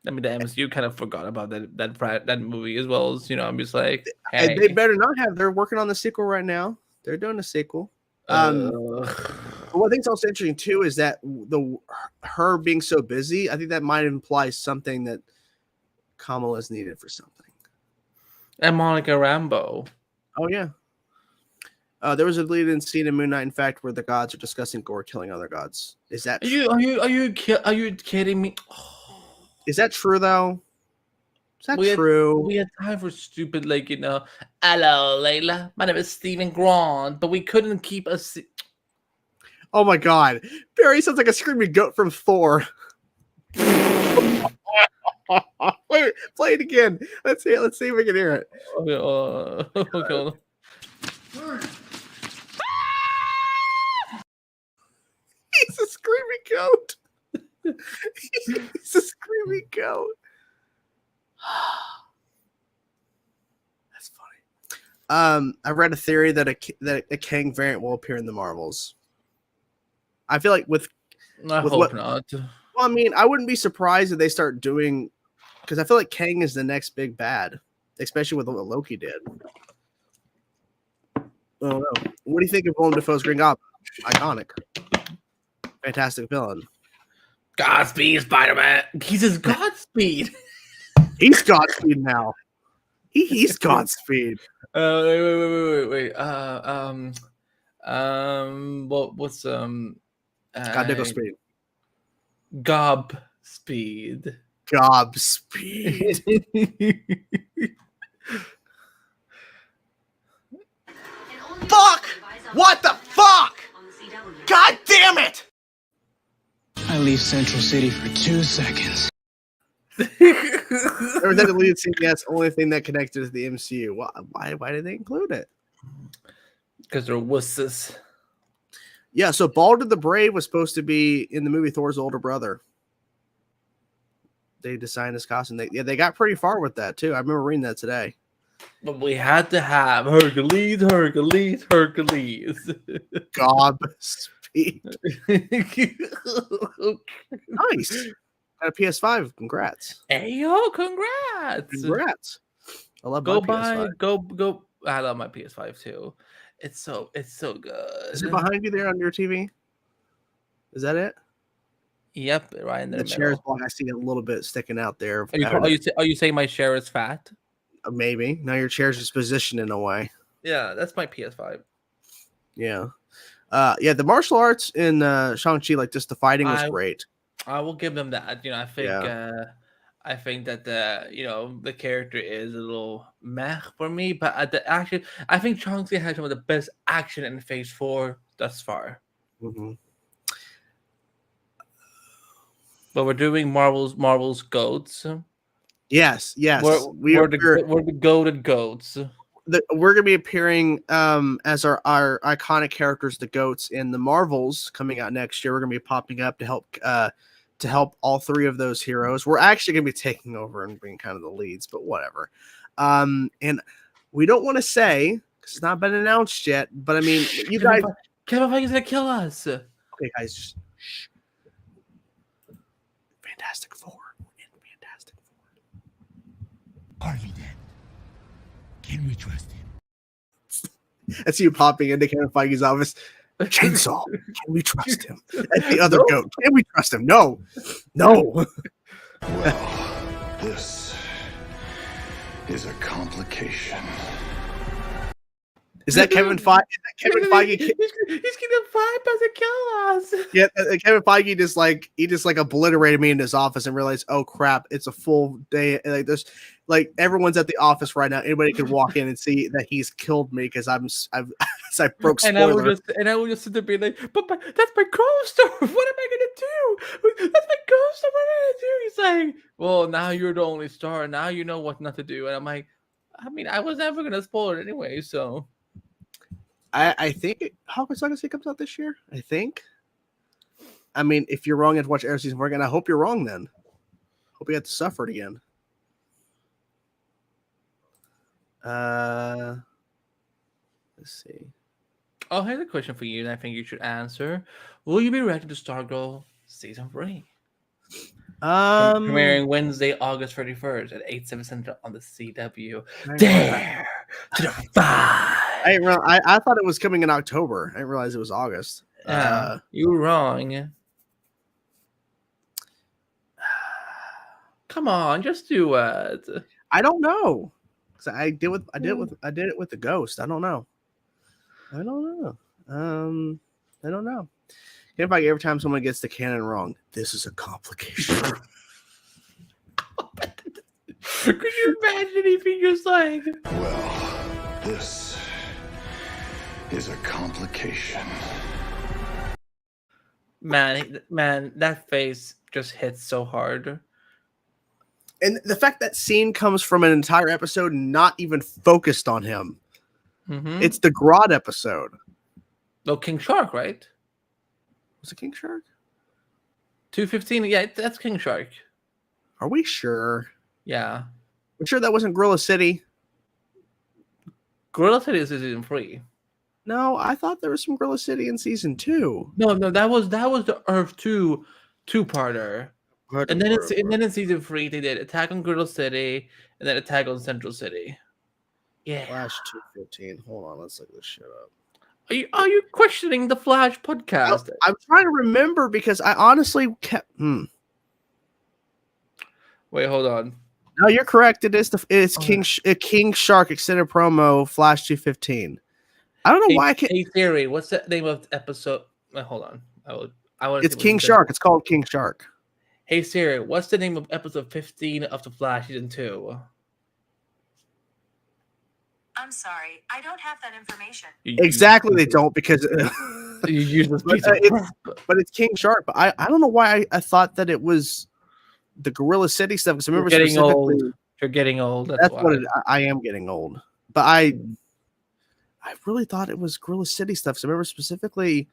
I mean, the MCU kind of forgot about that movie as well as, you know, I'm just like, hey. And they better not have. They're working on the sequel right now. They're doing a sequel. One thing's also interesting too is that her being so busy, I think that might imply something that Kamala is needed for something. And Monica Rambeau. Oh yeah. There was a deleted scene in Moon Knight, in fact, where the gods are discussing Gore killing other gods. Is that are you kidding me? Oh. Is that true though? Is that true? We had time for stupid, like, you know, hello, Layla. My name is Stephen Grant, but we couldn't keep a. Oh my God, Barry sounds like a screaming goat from Thor. Wait, play it again. Let's see if we can hear it. Okay. He's a screaming goat. He's a screaming goat. That's funny. I read a theory that a Kang variant will appear in the Marvels. I feel like I hope not. Well, I mean, I wouldn't be surprised if they start doing, because I feel like Kang is the next big bad, especially with what Loki did. I don't know. What do you think of Willem Dafoe's Green Goblin? Iconic. Fantastic villain. Godspeed, Spider-Man. He's his Godspeed. He's Godspeed now. He's Godspeed. Wait. What's Goddamn speed. Gobspeed. Fuck! What the fuck? God damn it! I leave Central City for 2 seconds. Never said deleted scene. Yes, only thing that connected to the MCU. Why did they include it? Because they're wusses. Yeah, so Balder the Brave was supposed to be in the movie Thor's older brother. They designed his costume. They got pretty far with that too. I remember reading that today. But we had to have Hercules. God speak. Nice. Got a PS5. Congrats. Hey yo, congrats. I love Go my buy PS5. go. I love my PS5 too. It's so good. Is it behind you there on your TV? Is that it? Yep, right in The the chair is middle. black. I see a little bit sticking out there. Are you saying my share is fat? Maybe. Now your chair's just positioned in a way. Yeah, that's my PS5. Yeah. Yeah, the martial arts in Shang-Chi, like just the fighting was great. I will give them that. You know, I think that the character is a little meh for me, but I think Chang-Chi has some of the best action in Phase 4 thus far. Mm-hmm. But we're doing Marvel's goats. Yes. We're the goated goats. We're gonna be appearing as our iconic characters, the goats, in the Marvels coming out next year. We're gonna be popping up to help all three of those heroes. We're actually gonna be taking over and being kind of the leads, but whatever. And we don't want to say because it's not been announced yet. But I mean, you guys, Kevin Feige's gonna kill us. Okay, guys, just shh. Fantastic Four. We're in Fantastic Four. Harvey Dent. Can we trust him? That's you popping into Kevin Feige's office. Chainsaw. Can we trust him? And the other goat. Can we trust him? No. Well, this is a complication. Is that Kevin Feige? Kevin Feige? He's gonna find us and kill us. Yeah, Kevin Feige just obliterated me in his office and realized, oh crap, it's a full day. Like there's like everyone's at the office right now. Anybody could walk in and see that he's killed me because I broke spoiler. And I will just sit there being like, but that's my co-star. What am I gonna do? That's my co-star. What am I gonna do? He's like, well, now you're the only star. Now you know what not to do. And I'm like, I mean, I was never gonna spoil it anyway, so. I think Hawkeye Legacy comes out this year. I think. I mean, if you're wrong, you have to watch every season 4 again. I hope you're wrong then. Hope you have to suffer it again. Let's see. Oh, here's a question for you, and I think you should answer. Will you be ready to Stargirl season 3? Premiering Wednesday, August 31st at 8/7 Central on the CW. Dare to defy. I thought it was coming in October. I didn't realize it was August. You were wrong. Come on, just do it. I don't know. I did it with the Ghost. I don't know. I don't know. If like every time someone gets the canon wrong, this is a complication. Could you imagine if he just like? Well, this is a complication. Man, that face just hits so hard. And the fact that scene comes from an entire episode not even focused on him. Mm-hmm. It's the Grodd episode. Oh, King Shark, right? Was it King Shark? 215. Yeah, that's King Shark. Are we sure? Yeah. We're sure that wasn't Gorilla City? Gorilla City is season 3. No, I thought there was some Gorilla City in season 2. No, that was the Earth 2 two-parter. And then in season 3 they did Attack on Gorilla City and then Attack on Central City. Yeah. Flash 215. Hold on, let's look this shit up. Are you questioning the Flash podcast? I'm trying to remember because I honestly kept. Wait, hold on. No, you're correct. It's King Shark extended promo Flash 215. I don't know why I can't. Hey Theory, what's the name of the episode? Wait, hold on. It's King Shark. It's called King Shark. Hey Siri, what's the name of episode 15 of the Flash season 2? I'm sorry, I don't have that information. Exactly, they don't because You use this But, piece of crap. but it's King Shark. But I don't know why I thought that it was the Gorilla City stuff. Because I You're remember getting old. specifically. You're getting old. That's why. what I am getting old. But I really thought it was Gorilla City stuff. So I remember specifically.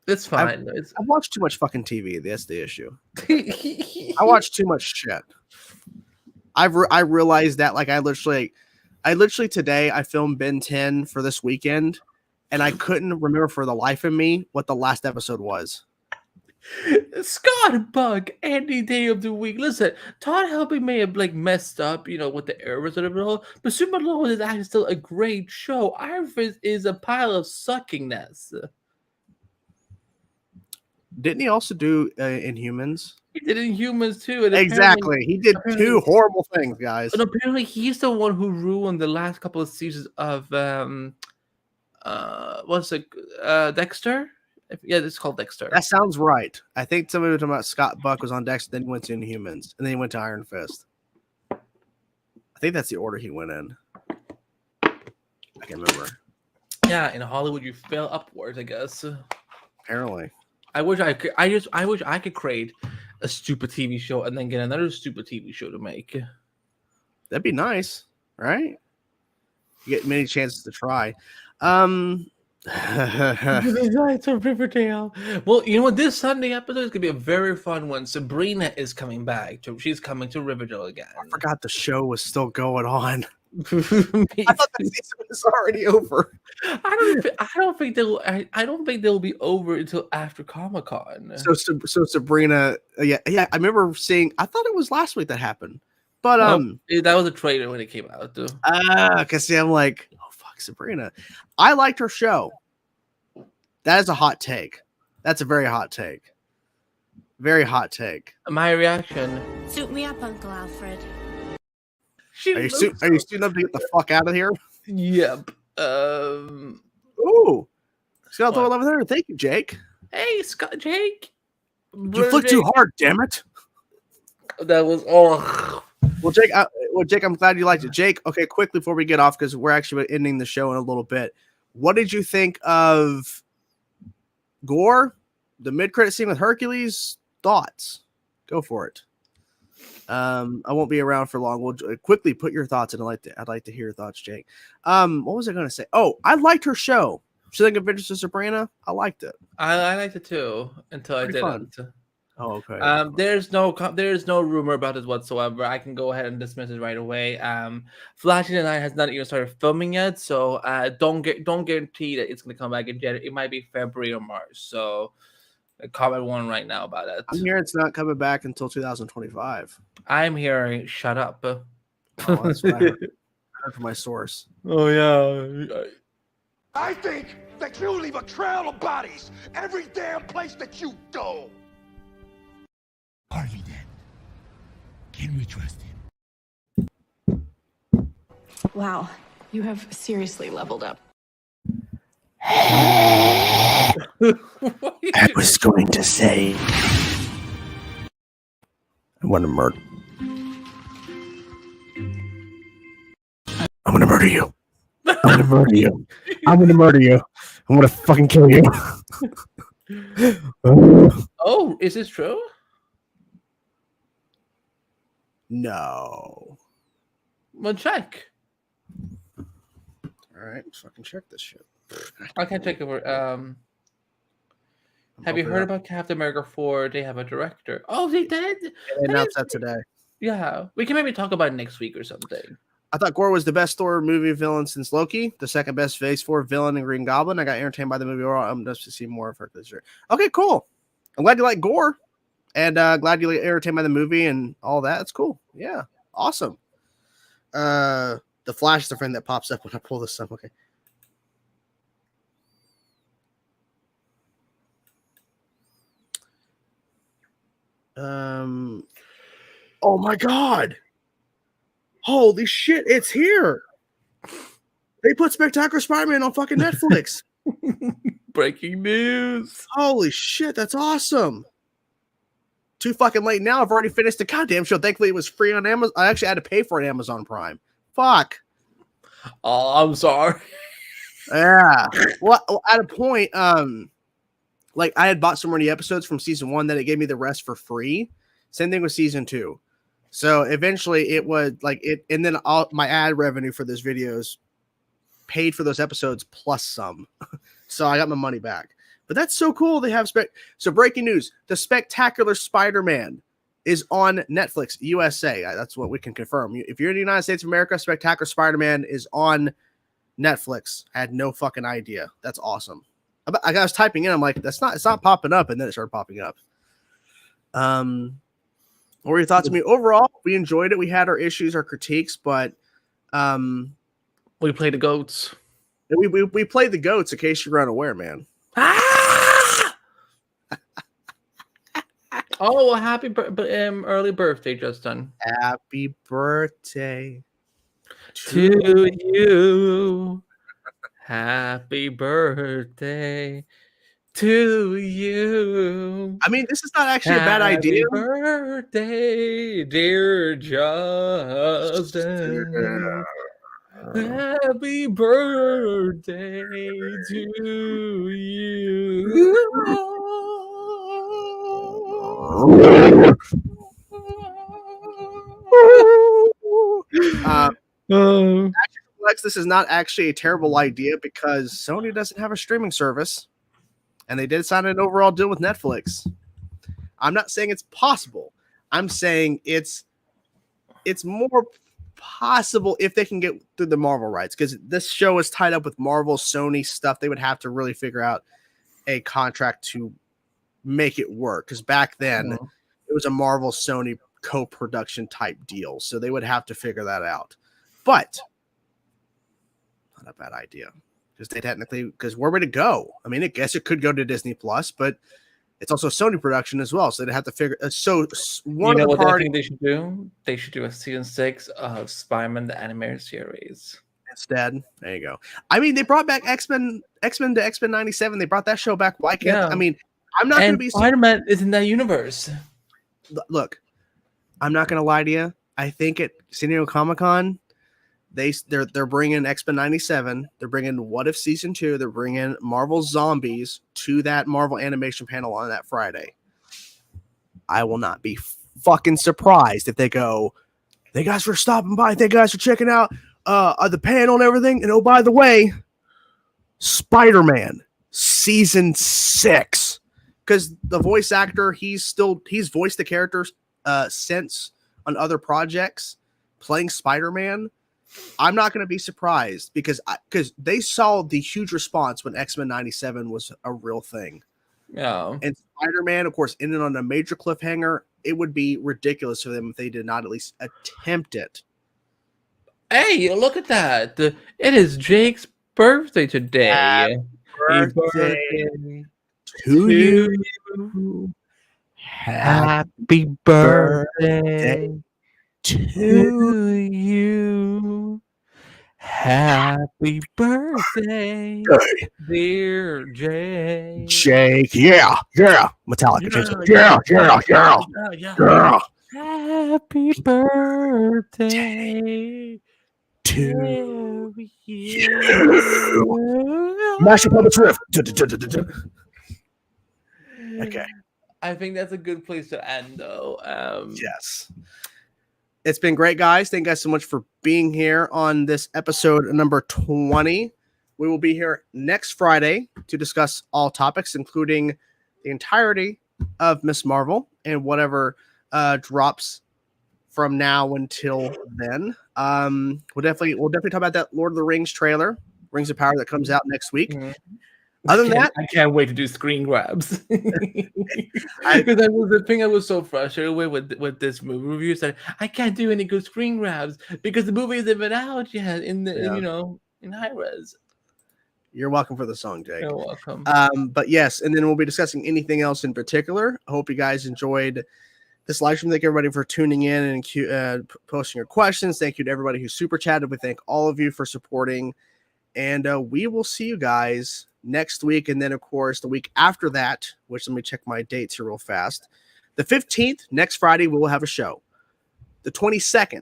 It's fine. I watched too much fucking TV. That's the issue. I watch too much shit. I realized that like I literally today I filmed Ben 10 for this weekend, and I couldn't remember for the life of me what the last episode was. Scott Bug any day of the week. Listen, Todd Helping may have like messed up, with the errors of it all, but Super Low is actually still a great show. Iris is a pile of suckingness. Didn't he also do Inhumans? He did Inhumans too. And Exactly. He did two horrible things, guys. And apparently he's the one who ruined the last couple of seasons of Dexter? Yeah, it's called Dexter. That sounds right. I think somebody was talking about Scott Buck was on Dexter, then he went to Inhumans, and then he went to Iron Fist. I think that's the order he went in. I can't remember. Yeah, in Hollywood you fail upwards, I guess. Apparently. I wish I could create a stupid TV show and then get another stupid TV show to make. That'd be nice, right? You get many chances to try. Nights of Riverdale. Well, you know what? This Sunday episode is gonna be a very fun one. Sabrina is coming back. She's coming to Riverdale again. I forgot the show was still going on. I I thought the season was already over. I don't think they'll be over until after Comic-Con. So Sabrina, yeah. I remember seeing. I thought it was last week that happened, but that was a trailer when it came out. Too. Cause see, I'm like, oh fuck, Sabrina. I liked her show. That is a hot take. That's a very hot take. Very hot take. My reaction. Suit me up, Uncle Alfred. Are you suiting up to get the fuck out of here? Yep. Ooh. Scott 1100. Thank you, Jake. Hey, Jake. You flicked too hard, damn it. That was Well, Jake, I'm glad you liked it. Jake, okay, quickly before we get off, because we're actually ending the show in a little bit. What did you think of Gore, the mid-credit scene with Hercules? Thoughts? Go for it. I won't be around for long. We'll quickly put your thoughts in. I'd like to hear your thoughts, Jake. What was I going to say? Oh, I liked her show. She's like Adventures of Sabrina. I liked it. I liked it too until I didn't. Oh, okay. There's no rumor about it whatsoever. I can go ahead and dismiss it right away. Flash and I has not even started filming yet, so don't guarantee that it's gonna come back in January. It might be February or March. So comment one right now about it. I'm hearing it's not coming back until 2025. I'm hearing shut up. Oh, that's what I heard from my source. Oh yeah. I think that you leave a trail of bodies every damn place that you go. Harvey then. Can we trust him? Wow, you have seriously leveled up. I was going to say I want to murder. I'm gonna murder you. I'm gonna murder you. I'm gonna murder you. I'm gonna fucking kill you. Oh, is this true? No. Well, check. All right, let's fucking check this shit. I can't take over. Have you heard about Captain America 4? They have a director. Oh, they did. They announced that today. Yeah, we can maybe talk about it next week or something. I thought Gore was the best Thor movie villain since Loki, the second best Phase 4 villain in Green Goblin. I got entertained by the movie overall. I'm just to see more of her this year. Okay, cool. I'm glad you like Gore, and glad you entertained by the movie and all that. It's cool. Yeah, awesome. The Flash is the friend that pops up when I pull this up. Okay. Oh my God. Holy shit, it's here. They put Spectacular Spider-Man on fucking Netflix. Breaking news. Holy shit, that's awesome. Too fucking late now. I've already finished the goddamn show. Thankfully, it was free on Amazon. I actually had to pay for it on Amazon Prime. Fuck. Oh, I'm sorry. Yeah. Well, at a point, like I had bought so many episodes from season 1 that it gave me the rest for free. Same thing with season 2. So eventually it was like it, and then all my ad revenue for those videos paid for those episodes plus some. So I got my money back. But that's so cool. They have so breaking news: The Spectacular Spider-Man is on Netflix USA. That's what we can confirm. If you're in the United States of America, Spectacular Spider-Man is on Netflix. I had no fucking idea. That's awesome. I was typing in. I'm like, it's not popping up, and then it started popping up. What were your thoughts? I mean, overall, we enjoyed it. We had our issues, our critiques, but we played the goats. We played the goats. In case you're unaware, man. Oh, well, happy early birthday, Justin. Happy birthday to you. Happy birthday to you. I mean, this is not actually a bad idea. Happy birthday, dear Justin. Happy birthday to you. Lex, this is not actually a terrible idea because Sony doesn't have a streaming service, and they did sign an overall deal with Netflix. I'm not saying it's possible. I'm saying it's more possible if they can get through the Marvel rights, because this show is tied up with Marvel, Sony stuff. They would have to really figure out a contract to make it work, because back then it was a Marvel Sony co-production type deal, so they would have to figure that out. But not a bad idea, because they technically, because where would it go? I mean, I guess it could go to Disney Plus, but it's also Sony production as well, so they'd have to figure. So one of the what I think they should do? They should do a season 6 of Spider-Man the animated series instead. There you go. I mean, they brought back X-Men to X-Men 97. They brought that show back. Why can't? Yeah. I mean, I'm not going to be. Spider-Man is in that universe. Look, I'm not going to lie to you. I think at San Diego Comic-Con, they're bringing X-Men 97. They're bringing What If Season 2. They're bringing Marvel Zombies to that Marvel animation panel on that Friday. I will not be fucking surprised if they go, "Thank you guys for stopping by. Thank you guys for checking out the panel and everything. And oh, by the way, Spider-Man Season 6." Because the voice actor, he's voiced the characters since on other projects playing Spider-Man. I'm not going to be surprised because they saw the huge response when X-Men 97 was a real thing. Yeah. And Spider-Man, of course, ended on a major cliffhanger. It would be ridiculous for them if they did not at least attempt it. Hey, look at that. It is Jake's birthday today. Happy birthday to you. Happy birthday to you. Happy birthday, dear Jake. Jake, yeah. Metallica, yeah. Happy birthday to you. Master Puppets riff. Okay. I think that's a good place to end, though. Yes. It's been great, guys. Thank you guys so much for being here on this episode number 20. We will be here next Friday to discuss all topics, including the entirety of Ms. Marvel and whatever drops from now until then. We'll definitely talk about that Lord of the Rings trailer, Rings of Power, that comes out next week. Mm-hmm. Other than that, I can't wait to do screen grabs. Because that was the thing I was so frustrated with this movie review. Said I can't do any good screen grabs because the movie isn't even out yet in high res. You're welcome for the song, Jake. You're welcome. But yes, and then we'll be discussing anything else in particular. I hope you guys enjoyed this live stream. Thank everybody for tuning in and posting your questions. Thank you to everybody who super chatted. We thank all of you for supporting, and we will see you guys next week. And then, of course, the week after that, which let me check my dates here real fast. The 15th, next Friday, we will have a show. The 22nd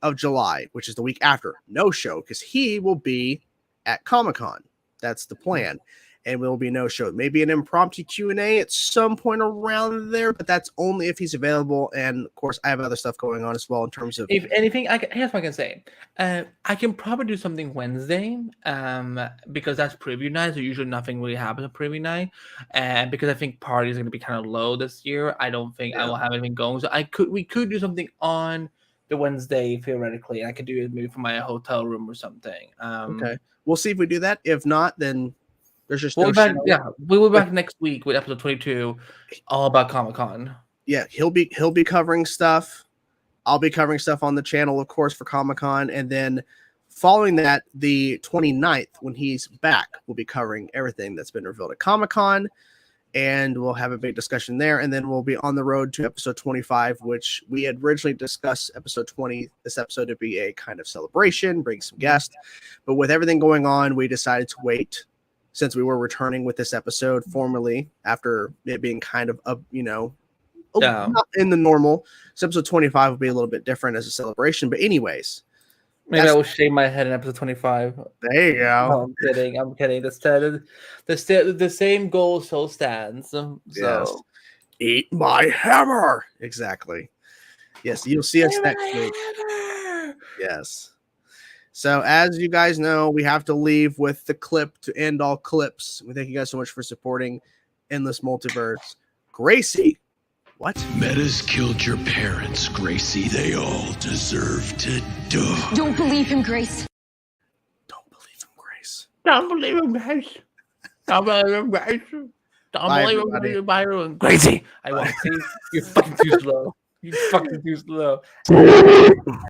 of July, which is the week after, no show because he will be at Comic-Con. That's the plan. And will be no show. Maybe an impromptu Q&A at some point around there, but that's only if he's available. And of course, I have other stuff going on as well in terms of. If anything, here's what I can say. I can probably do something Wednesday, because that's preview night. So usually nothing really happens at preview night, and because I think parties are going to be kind of low this year, I don't think I will have anything going. So we could do something on the Wednesday theoretically. I could do it maybe from my hotel room or something. Okay, we'll see if we do that. If not, then. There's just we'll no back, show. yeah, we'll be back next week with episode 22, all about Comic-Con. Yeah, he'll be covering stuff. I'll be covering stuff on the channel, of course, for Comic-Con. And then following that, the 29th, when he's back, we'll be covering everything that's been revealed at Comic-Con. And we'll have a big discussion there. And then we'll be on the road to episode 25, which we had originally discussed episode 20. This episode to be a kind of celebration, bring some guests. But with everything going on, we decided to wait. Since we were returning with this episode formally after it being kind of not in the normal. So episode 25 will be a little bit different as a celebration. But anyways. Maybe I will shave my head in episode 25. There you go. No, I'm kidding. The same goal still stands. So. Yes. Eat my hammer. Exactly. Yes, you'll see us next week. Yes. So as you guys know, we have to leave with the clip to end all clips. We thank you guys so much for supporting Endless Multiverse. Gracie, what? Metas killed your parents, Gracie. They all deserve to die. Don't believe him, Grace. Don't believe him, Grace. Don't believe him, Grace. Don't believe him, Grace. Don't believe him, Byron. Gracie, I want to see. You're fucking too slow. You're fucking too slow.